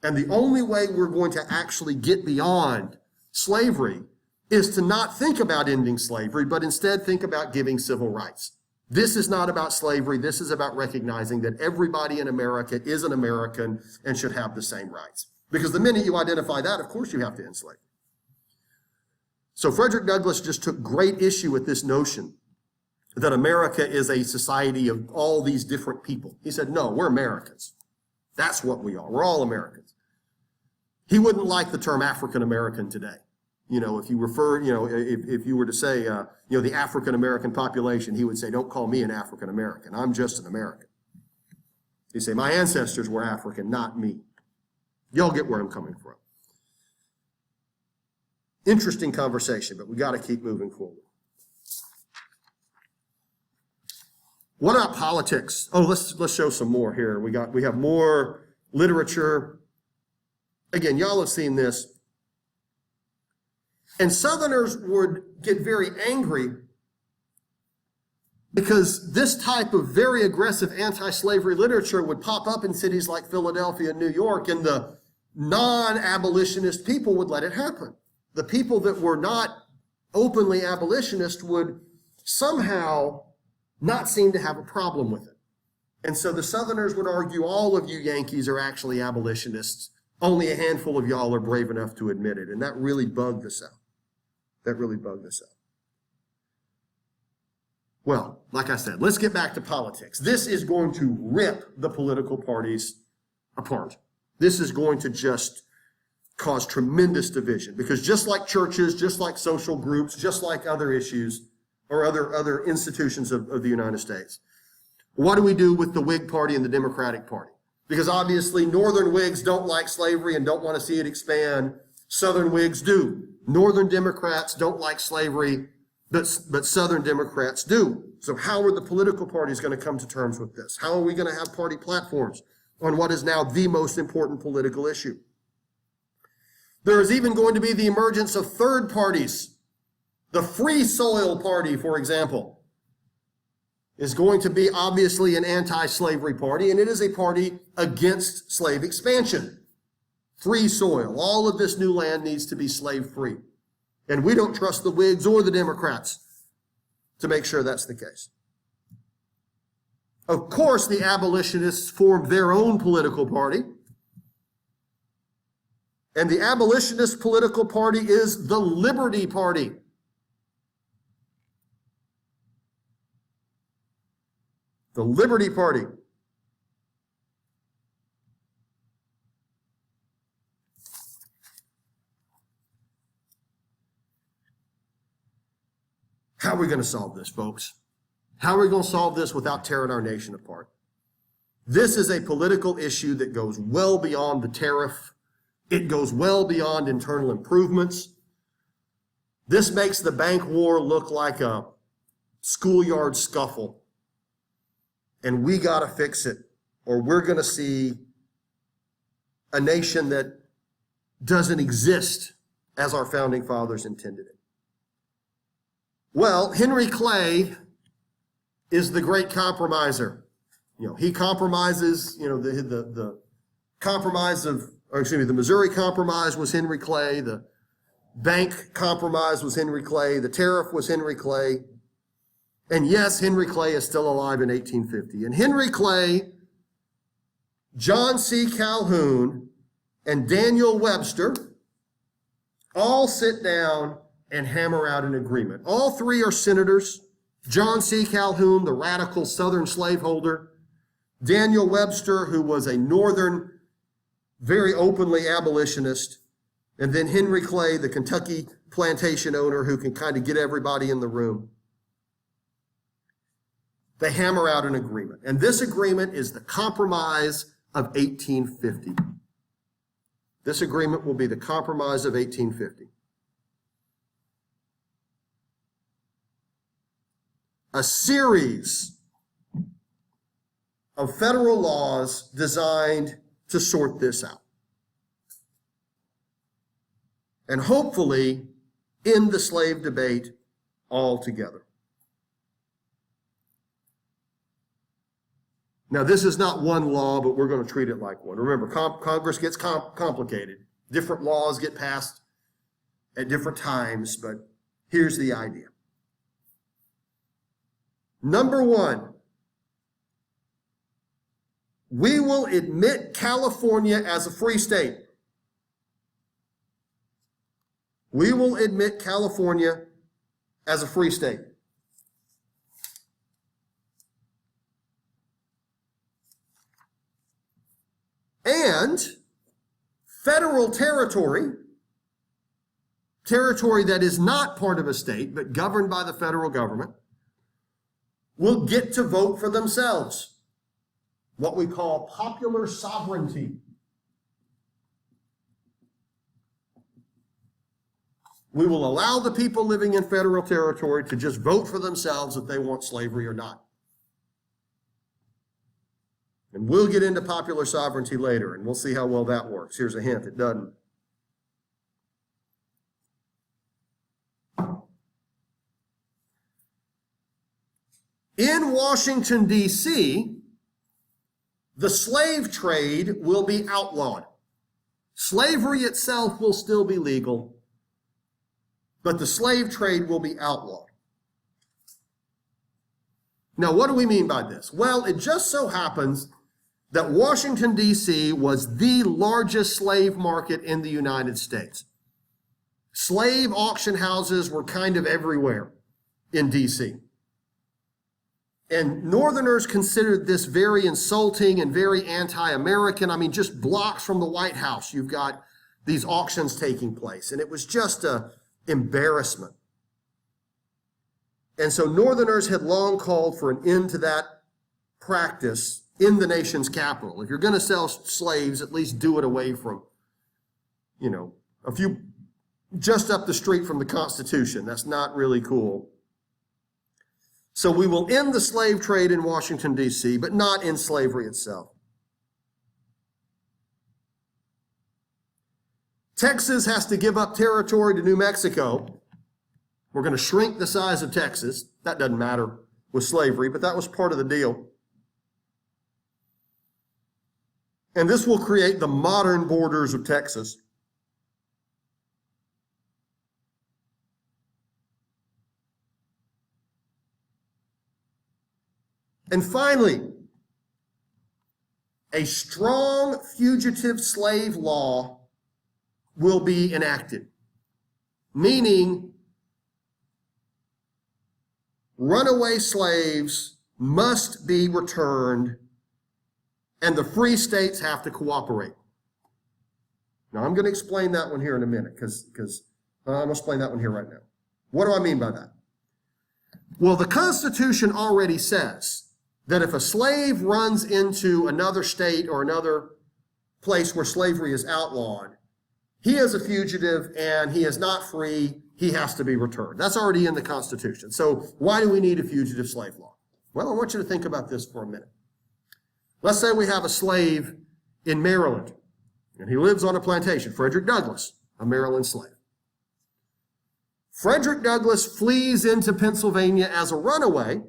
And the only way we're going to actually get beyond slavery is to not think about ending slavery, but instead think about giving civil rights. This is not about slavery. This is about recognizing that everybody in America is an American and should have the same rights. Because the minute you identify that, of course you have to enslave. So Frederick Douglass just took great issue with this notion that America is a society of all these different people. He said, no, we're Americans. That's what we are. We're all Americans. He wouldn't like the term African American today. You know, if you refer, you know, if you were to say, the African American population, he would say, don't call me an African American. I'm just an American. He'd say, my ancestors were African, not me. Y'all get where I'm coming from. Interesting conversation, but we got to keep moving forward. What about politics? Oh, let's show some more here. We have more literature. Again, y'all have seen this. And Southerners would get very angry because this type of very aggressive anti-slavery literature would pop up in cities like Philadelphia and New York, and the non-abolitionist people would let it happen. The people that were not openly abolitionist would somehow not seem to have a problem with it. And so the Southerners would argue, all of you Yankees are actually abolitionists. Only a handful of y'all are brave enough to admit it. And that really bugged the South. Well, like I said, let's get back to politics. This is going to rip the political parties apart. This is going to just cause tremendous division, because just like churches, just like social groups, just like other issues or other institutions of the United States, what do we do with the Whig Party and the Democratic Party? Because obviously Northern Whigs don't like slavery and don't want to see it expand. Southern Whigs do. Northern Democrats don't like slavery, but Southern Democrats do. So how are the political parties going to come to terms with this? How are we going to have party platforms on what is now the most important political issue? There is even going to be the emergence of third parties. The Free Soil Party, for example, is going to be obviously an anti-slavery party, and it is a party against slave expansion. Free soil. All of this new land needs to be slave-free. And we don't trust the Whigs or the Democrats to make sure that's the case. Of course, the abolitionists formed their own political party. And the abolitionist political party is the Liberty Party. The Liberty Party. How are we going to solve this, folks? How are we going to solve this without tearing our nation apart? This is a political issue that goes well beyond the tariff. It goes well beyond internal improvements. This makes the bank war look like a schoolyard scuffle. And we got to fix it, or we're going to see a nation that doesn't exist as our founding fathers intended it. Well, Henry Clay is the great compromiser. He compromises, the compromise the Missouri Compromise was Henry Clay. The bank compromise was Henry Clay. The tariff was Henry Clay. And yes, Henry Clay is still alive in 1850. And Henry Clay, John C. Calhoun, and Daniel Webster all sit down and hammer out an agreement. All three are senators. John C. Calhoun, the radical Southern slaveholder. Daniel Webster, who was a Northern, very openly abolitionist. And then Henry Clay, the Kentucky plantation owner who can kind of get everybody in the room. They hammer out an agreement. And this agreement is the Compromise of 1850. This agreement will be the Compromise of 1850. A series of federal laws designed to sort this out. And hopefully end the slave debate altogether. Now, this is not one law, but we're going to treat it like one. Remember, Congress gets complicated. Different laws get passed at different times, but here's the idea. Number one, we will admit California as a free state. We will admit California as a free state. And federal territory that is not part of a state but governed by the federal government, will get to vote for themselves. What we call popular sovereignty. We will allow the people living in federal territory to just vote for themselves if they want slavery or not. And we'll get into popular sovereignty later, and we'll see how well that works. Here's a hint, it doesn't. In Washington, D.C., the slave trade will be outlawed. Slavery itself will still be legal, but the slave trade will be outlawed. Now, what do we mean by this? Well, it just so happens that Washington, D.C. was the largest slave market in the United States. Slave auction houses were kind of everywhere in D.C. And Northerners considered this very insulting and very anti-American. I mean, just blocks from the White House, you've got these auctions taking place. And it was just an embarrassment. And so Northerners had long called for an end to that practice in the nation's capital. If you're going to sell slaves, at least do it away from, a few just up the street from the Constitution. That's not really cool. So we will end the slave trade in Washington, D.C., but not in slavery itself. Texas has to give up territory to New Mexico. We're going to shrink the size of Texas. That doesn't matter with slavery, but that was part of the deal. And this will create the modern borders of Texas. And finally, a strong fugitive slave law will be enacted, meaning runaway slaves must be returned and the free states have to cooperate. Now, I'm going to explain that one here in a minute because I'm going to explain that one here right now. What do I mean by that? Well, the Constitution already says that if a slave runs into another state or another place where slavery is outlawed, he is a fugitive and he is not free. He has to be returned. That's already in the Constitution. So why do we need a fugitive slave law? Well, I want you to think about this for a minute. Let's say we have a slave in Maryland and he lives on a plantation, Frederick Douglass, a Maryland slave. Frederick Douglass flees into Pennsylvania as a runaway.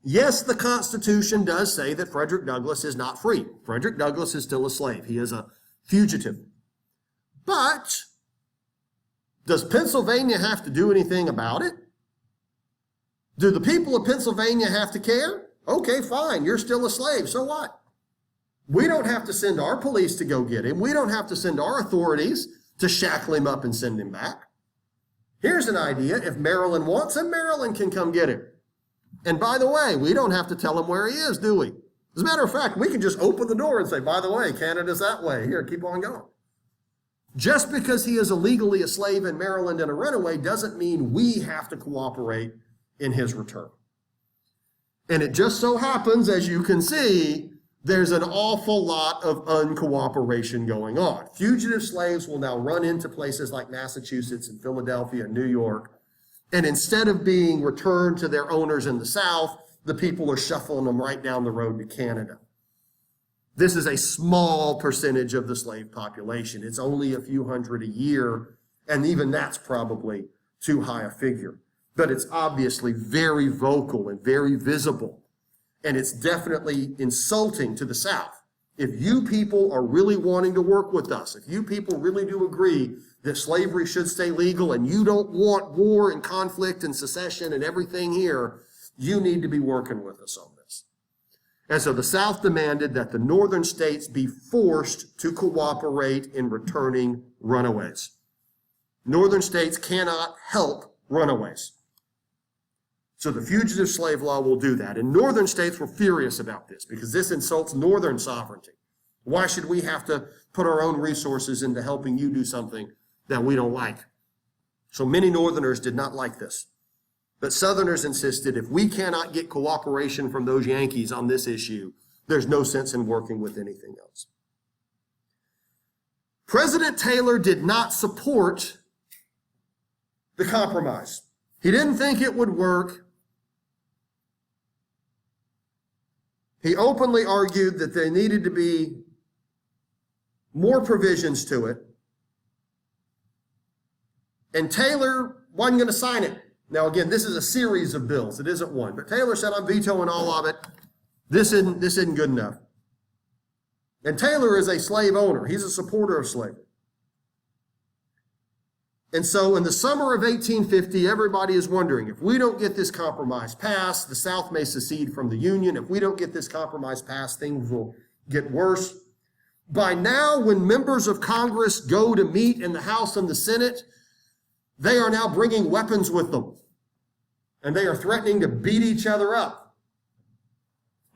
Yes, the Constitution does say that Frederick Douglass is not free. Frederick Douglass is still a slave. He is a fugitive. But does Pennsylvania have to do anything about it? Do the people of Pennsylvania have to care? Okay, fine, you're still a slave, so what? We don't have to send our police to go get him. We don't have to send our authorities to shackle him up and send him back. Here's an idea. If Maryland wants him, Maryland can come get him. And by the way, we don't have to tell him where he is, do we? As a matter of fact, we can just open the door and say, by the way, Canada's that way. Here, keep on going. Just because he is illegally a slave in Maryland and a runaway doesn't mean we have to cooperate in his return. And it just so happens, as you can see, there's an awful lot of uncooperation going on. Fugitive slaves will now run into places like Massachusetts and Philadelphia and New York. And instead of being returned to their owners in the South, the people are shuffling them right down the road to Canada. This is a small percentage of the slave population. It's only a few hundred a year, and even that's probably too high a figure. But it's obviously very vocal and very visible, and it's definitely insulting to the South. If you people are really wanting to work with us, if you people really do agree that slavery should stay legal and you don't want war and conflict and secession and everything here, you need to be working with us on this. And so the South demanded that the northern states be forced to cooperate in returning runaways. Northern states cannot help runaways. So the fugitive slave law will do that. And northern states were furious about this because this insults northern sovereignty. Why should we have to put our own resources into helping you do something that we don't like? So many northerners did not like this. But southerners insisted if we cannot get cooperation from those Yankees on this issue, there's no sense in working with anything else. President Taylor did not support the compromise. He didn't think it would work. He openly argued that there needed to be more provisions to it. And Taylor wasn't going to sign it. Now, again, this is a series of bills. It isn't one. But Taylor said, I'm vetoing all of it. This isn't good enough. And Taylor is a slave owner. He's a supporter of slavery. And so in the summer of 1850, everybody is wondering, if we don't get this compromise passed, the South may secede from the Union. If we don't get this compromise passed, things will get worse. By now, when members of Congress go to meet in the House and the Senate, they are now bringing weapons with them. And they are threatening to beat each other up.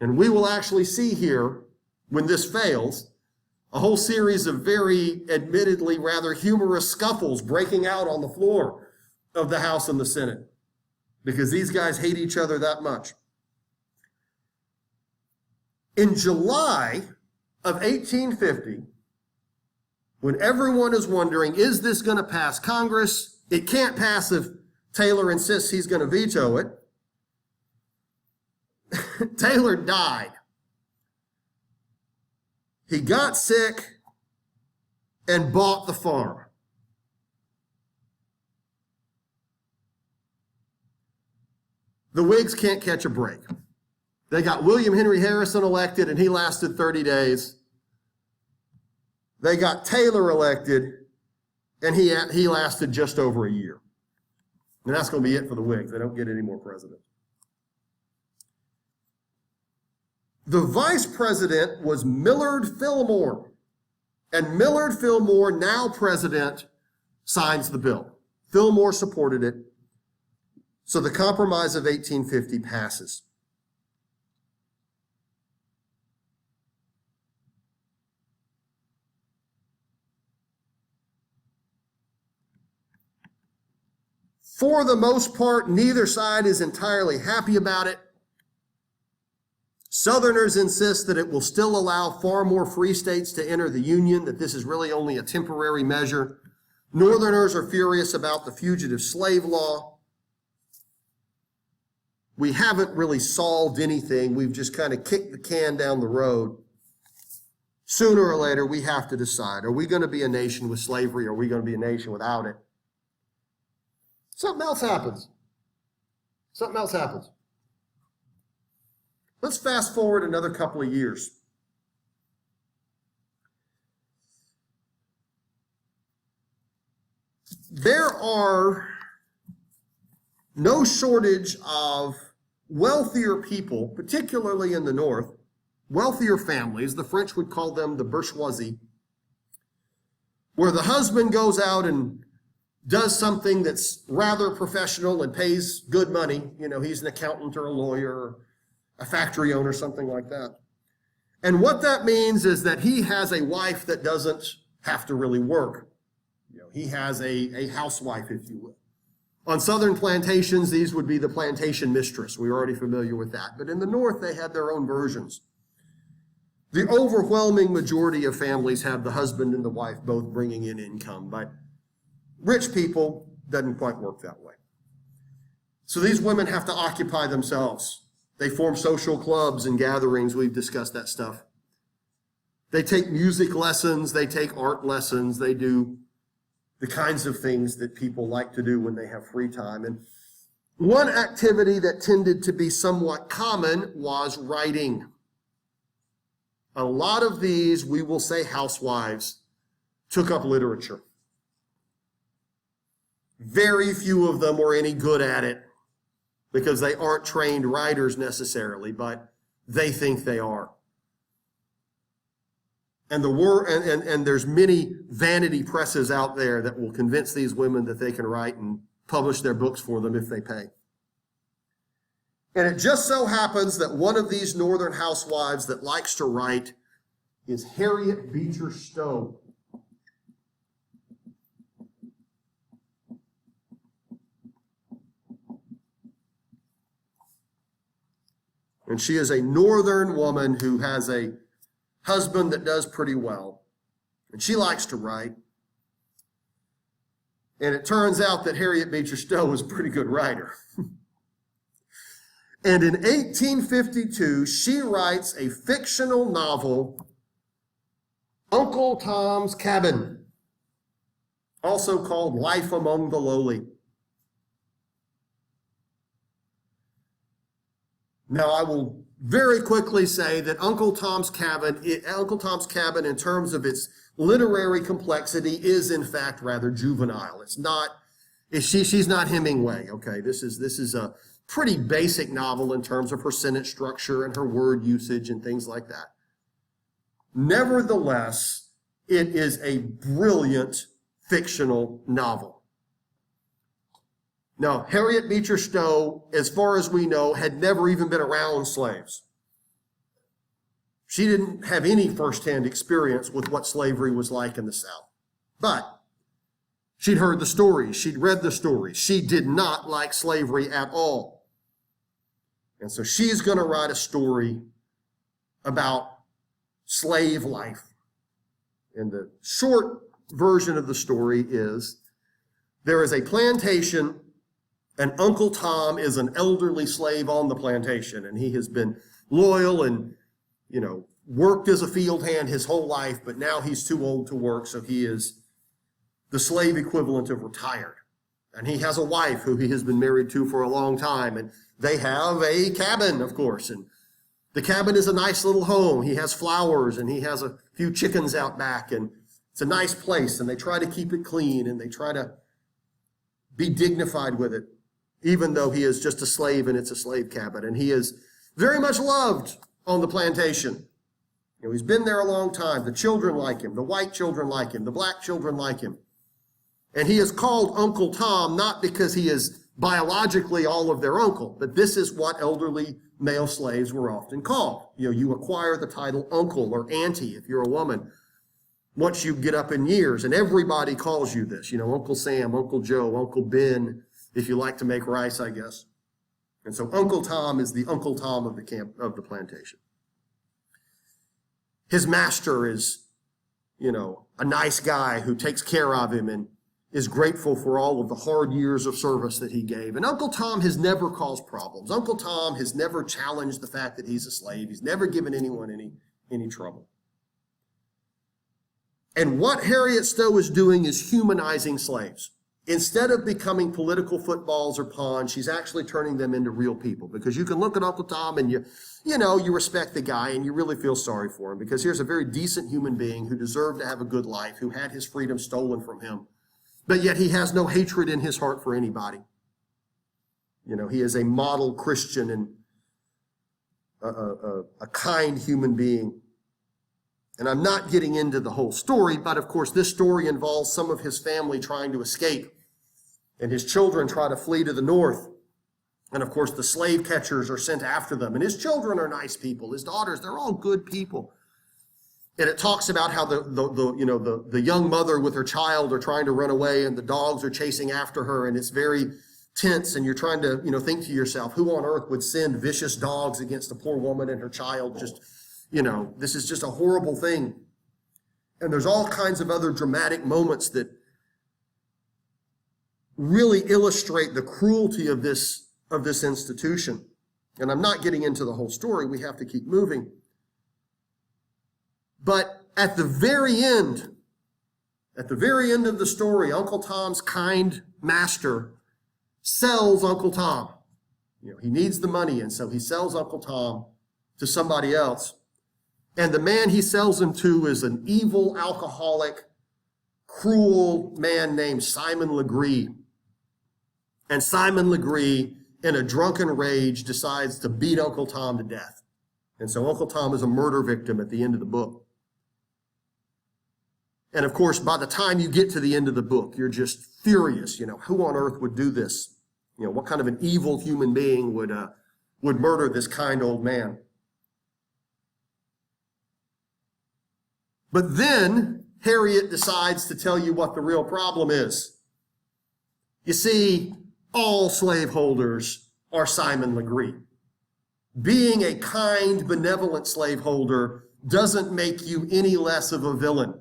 And we will actually see here, when this fails, a whole series of very, admittedly, rather humorous scuffles breaking out on the floor of the House and the Senate, because these guys hate each other that much. In July of 1850, when everyone is wondering, is this going to pass Congress? It can't pass if Taylor insists he's going to veto it. Taylor died. He got sick and bought the farm. The Whigs can't catch a break. They got William Henry Harrison elected, and he lasted 30 days. They got Taylor elected, and he lasted just over a year. And that's going to be it for the Whigs. They don't get any more presidents. The vice president was Millard Fillmore. And Millard Fillmore, now president, signs the bill. Fillmore supported it. So the Compromise of 1850 passes. For the most part, neither side is entirely happy about it. Southerners insist that it will still allow far more free states to enter the Union, that this is really only a temporary measure. Northerners are furious about the fugitive slave law. We haven't really solved anything. We've just kind of kicked the can down the road. Sooner or later, we have to decide, are we going to be a nation with slavery, or are we going to be a nation without it? Something else happens. Something else happens. Let's fast forward another couple of years. There are no shortage of wealthier people, particularly in the North, wealthier families, the French would call them the bourgeoisie, where the husband goes out and does something that's rather professional and pays good money. You know, he's an accountant or a lawyer, or a factory owner, something like that. And what that means is that he has a wife that doesn't have to really work. You know, he has a housewife, if you will. On southern plantations, these would be the plantation mistress. We're already familiar with that. But in the North, they had their own versions. The overwhelming majority of families have the husband and the wife both bringing in income. But rich people, doesn't quite work that way. So these women have to occupy themselves. They form social clubs and gatherings. We've discussed that stuff. They take music lessons. They take art lessons. They do the kinds of things that people like to do when they have free time. And one activity that tended to be somewhat common was writing. A lot of these, we will say housewives, took up literature. Very few of them were any good at it, because they aren't trained writers necessarily, but they think they are. And there's many vanity presses out there that will convince these women that they can write and publish their books for them if they pay. And it just so happens that one of these northern housewives that likes to write is Harriet Beecher Stowe. And she is a northern woman who has a husband that does pretty well. And she likes to write. And it turns out that Harriet Beecher Stowe was a pretty good writer. And in 1852, she writes a fictional novel, Uncle Tom's Cabin, also called Life Among the Lowly. Now, I will very quickly say that Uncle Tom's Cabin in terms of its literary complexity is in fact rather juvenile. She's not Hemingway, okay? This is a pretty basic novel in terms of her sentence structure and her word usage and things like that. Nevertheless, it is a brilliant fictional novel. Now, Harriet Beecher Stowe, as far as we know, had never even been around slaves. She didn't have any firsthand experience with what slavery was like in the South. But she'd heard the stories. She'd read the stories. She did not like slavery at all. And so she's going to write a story about slave life. And the short version of the story is, there is a plantation, and Uncle Tom is an elderly slave on the plantation, and he has been loyal and, worked as a field hand his whole life, but now he's too old to work, so he is the slave equivalent of retired. And he has a wife who he has been married to for a long time, and they have a cabin, of course, and the cabin is a nice little home. He has flowers, and he has a few chickens out back, and it's a nice place, and they try to keep it clean, and they try to be dignified with it, even though he is just a slave and it's a slave cabin. And he is very much loved on the plantation. He's been there a long time. The children like him. The white children like him. The black children like him. And he is called Uncle Tom, not because he is biologically all of their uncle, but this is what elderly male slaves were often called. You acquire the title uncle or auntie if you're a woman once you get up in years, and everybody calls you this. Uncle Sam, Uncle Joe, Uncle Ben, if you like to make rice, I guess. And so Uncle Tom is the Uncle Tom of the plantation. His master is, a nice guy who takes care of him and is grateful for all of the hard years of service that he gave. And Uncle Tom has never caused problems. Uncle Tom has never challenged the fact that he's a slave. He's never given anyone any trouble. And what Harriet Stowe is doing is humanizing slaves. Instead of becoming political footballs or pawns, she's actually turning them into real people. Because you can look at Uncle Tom and you respect the guy and you really feel sorry for him. Because here's a very decent human being who deserved to have a good life, who had his freedom stolen from him. But yet he has no hatred in his heart for anybody. He is a model Christian and a kind human being. And I'm not getting into the whole story, but of course this story involves some of his family trying to escape. And his children try to flee to the north. And of course the slave catchers are sent after them. And his children are nice people. His daughters, they're all good people. And it talks about how the young mother with her child are trying to run away and the dogs are chasing after her, and it's very tense, and you're trying to, think to yourself, who on earth would send vicious dogs against a poor woman and her child? This is just a horrible thing. And there's all kinds of other dramatic moments that really illustrate the cruelty of this institution. And I'm not getting into the whole story. We have to keep moving. But at the very end of the story, Uncle Tom's kind master sells Uncle Tom. He needs the money, and so he sells Uncle Tom to somebody else. And the man he sells him to is an evil, alcoholic, cruel man named Simon Legree. And Simon Legree, in a drunken rage, decides to beat Uncle Tom to death. And so Uncle Tom is a murder victim at the end of the book. And of course, by the time you get to the end of the book, you're just furious. Who on earth would do this? What kind of an evil human being would murder this kind old man? But then Harriet decides to tell you what the real problem is. You see, all slaveholders are Simon Legree. Being a kind, benevolent slaveholder doesn't make you any less of a villain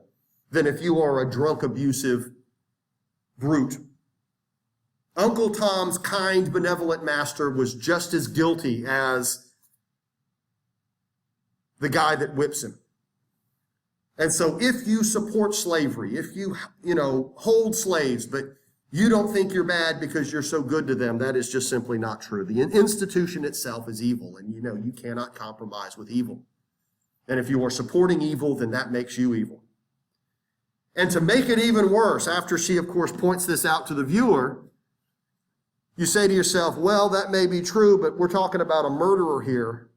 than if you are a drunk, abusive brute Uncle Tom's kind, benevolent master was just as guilty as the guy that whips him. And so if you support slavery, if you hold slaves, but you don't think you're bad because you're so good to them, that is just simply not true. The institution itself is evil, and you cannot compromise with evil. And if you are supporting evil, then that makes you evil. And to make it even worse, after she, of course, points this out to the viewer, you say to yourself, well, that may be true, but we're talking about a murderer here.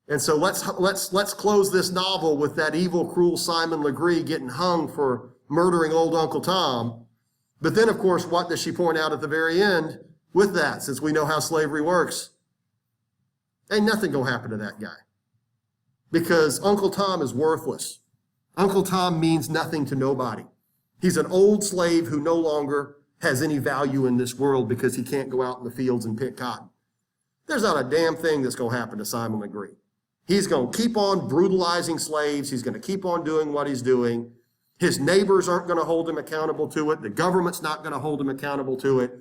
And so let's close this novel with that evil, cruel Simon Legree getting hung for murdering old Uncle Tom. But then, of course, what does she point out at the very end with that, since we know how slavery works? Ain't nothing gonna happen to that guy. Because Uncle Tom is worthless. Uncle Tom means nothing to nobody. He's an old slave who no longer has any value in this world because he can't go out in the fields and pick cotton. There's not a damn thing that's going to happen to Simon Legree. He's going to keep on brutalizing slaves. He's going to keep on doing what he's doing. His neighbors aren't going to hold him accountable to it. The government's not going to hold him accountable to it.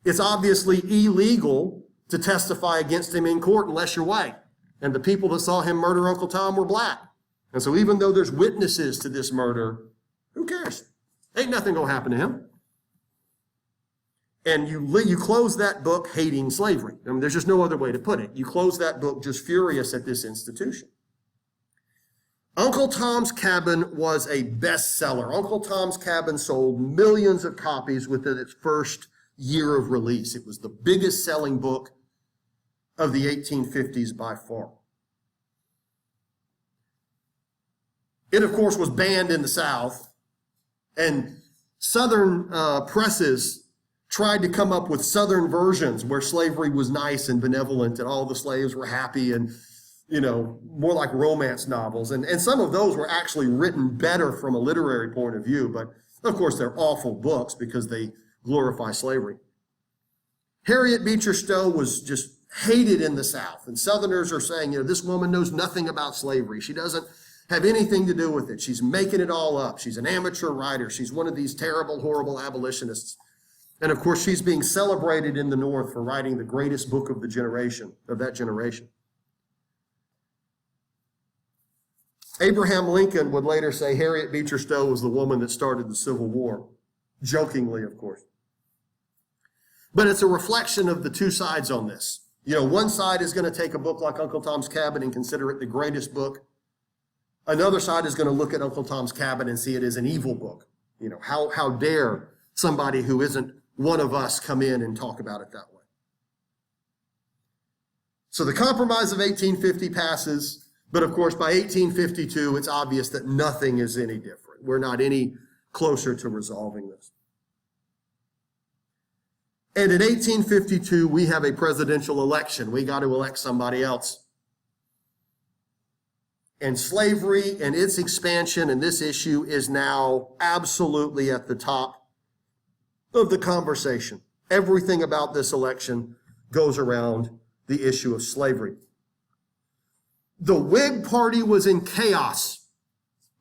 It's obviously illegal to testify against him in court unless you're white. And the people that saw him murder Uncle Tom were black. And so even though there's witnesses to this murder, who cares? Ain't nothing going to happen to him. And you close that book hating slavery. I mean, there's just no other way to put it. You close that book just furious at this institution. Uncle Tom's Cabin was a bestseller. Uncle Tom's Cabin sold millions of copies within its first year of release. It was the biggest selling book of the 1850s by far. It, of course, was banned in the South, and Southern presses tried to come up with Southern versions where slavery was nice and benevolent and all the slaves were happy and, more like romance novels. And some of those were actually written better from a literary point of view, but of course they're awful books because they glorify slavery. Harriet Beecher Stowe was just hated in the South, and Southerners are saying, this woman knows nothing about slavery. She doesn't have anything to do with it. She's making it all up. She's an amateur writer. She's one of these terrible, horrible abolitionists. And of course, she's being celebrated in the North for writing the greatest book of that generation. Abraham Lincoln would later say Harriet Beecher Stowe was the woman that started the Civil War, jokingly, of course. But it's a reflection of the two sides on this. One side is going to take a book like Uncle Tom's Cabin and consider it the greatest book. Another side is going to look at Uncle Tom's Cabin and see it as an evil book. How dare somebody who isn't one of us come in and talk about it that way. So the Compromise of 1850 passes, but of course by 1852 it's obvious that nothing is any different. We're not any closer to resolving this. And in 1852 we have a presidential election. We got to elect somebody else. And slavery and its expansion and this issue is now absolutely at the top of the conversation. Everything about this election goes around the issue of slavery. The Whig Party was in chaos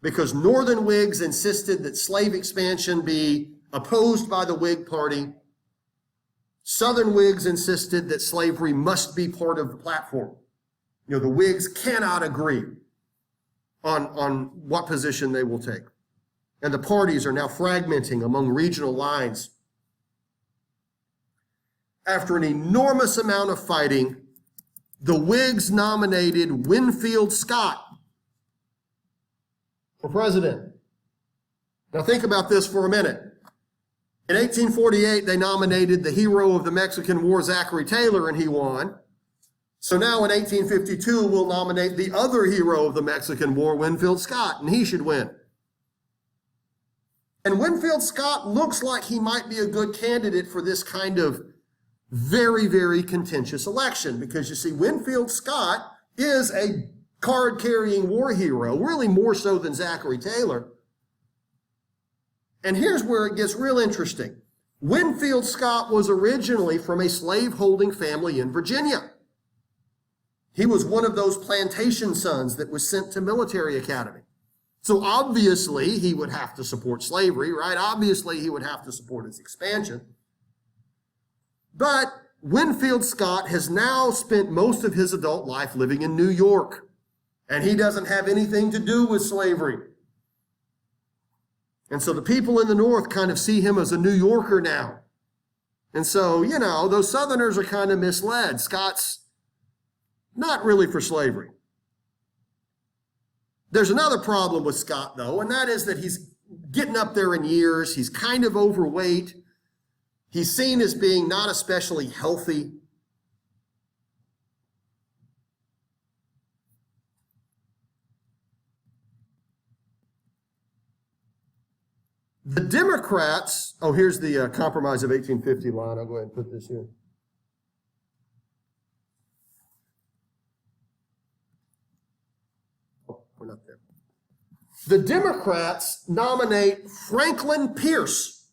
because Northern Whigs insisted that slave expansion be opposed by the Whig Party. Southern Whigs insisted that slavery must be part of the platform. The Whigs cannot agree on what position they will take. And the parties are now fragmenting among regional lines. After an enormous amount of fighting, the Whigs nominated Winfield Scott for president. Now think about this for a minute. In 1848, they nominated the hero of the Mexican War, Zachary Taylor, and he won. So now in 1852, we'll nominate the other hero of the Mexican War, Winfield Scott, and he should win. And Winfield Scott looks like he might be a good candidate for this kind of very, very contentious election, because you see, Winfield Scott is a card-carrying war hero, really more so than Zachary Taylor. And here's where it gets real interesting. Winfield Scott was originally from a slave-holding family in Virginia. He was one of those plantation sons that was sent to military academy. So obviously he would have to support slavery, right? Obviously he would have to support its expansion. But Winfield Scott has now spent most of his adult life living in New York, and he doesn't have anything to do with slavery. And so the people in the North kind of see him as a New Yorker now. And so, those Southerners are kind of misled. Scott's not really for slavery. There's another problem with Scott, though, and that is that he's getting up there in years. He's kind of overweight. He's seen as being not especially healthy. The Democrats, here's the Compromise of 1850 line. I'll go ahead and put this here. Oh, we're not there. The Democrats nominate Franklin Pierce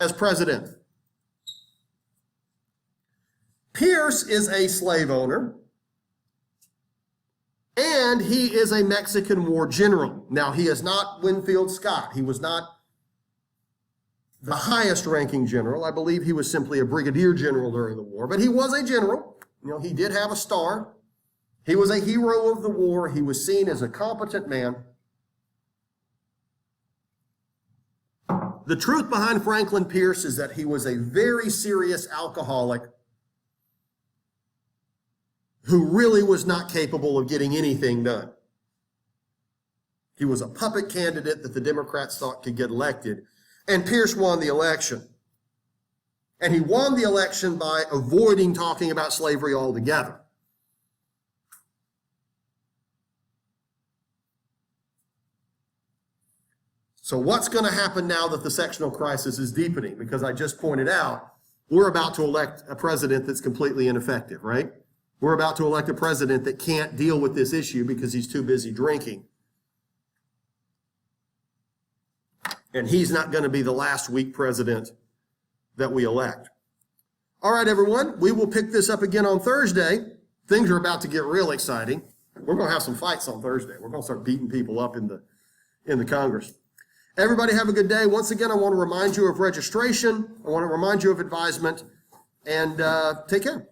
as president. Pierce is a slave owner, and he is a Mexican War general. Now, he is not Winfield Scott. He was not the highest ranking general. I believe he was simply a brigadier general during the war, but he was a general. He did have a star. He was a hero of the war. He was seen as a competent man. The truth behind Franklin Pierce is that he was a very serious alcoholic who really was not capable of getting anything done. He was a puppet candidate that the Democrats thought could get elected, and Pierce won the election. And he won the election by avoiding talking about slavery altogether. So what's going to happen now that the sectional crisis is deepening? Because I just pointed out, we're about to elect a president that's completely ineffective, right? We're about to elect a president that can't deal with this issue because he's too busy drinking. And he's not going to be the last weak president that we elect. All right, everyone, we will pick this up again on Thursday. Things are about to get real exciting. We're going to have some fights on Thursday. We're going to start beating people up in the Congress. Everybody have a good day. Once again, I want to remind you of registration. I want to remind you of advisement. And take care.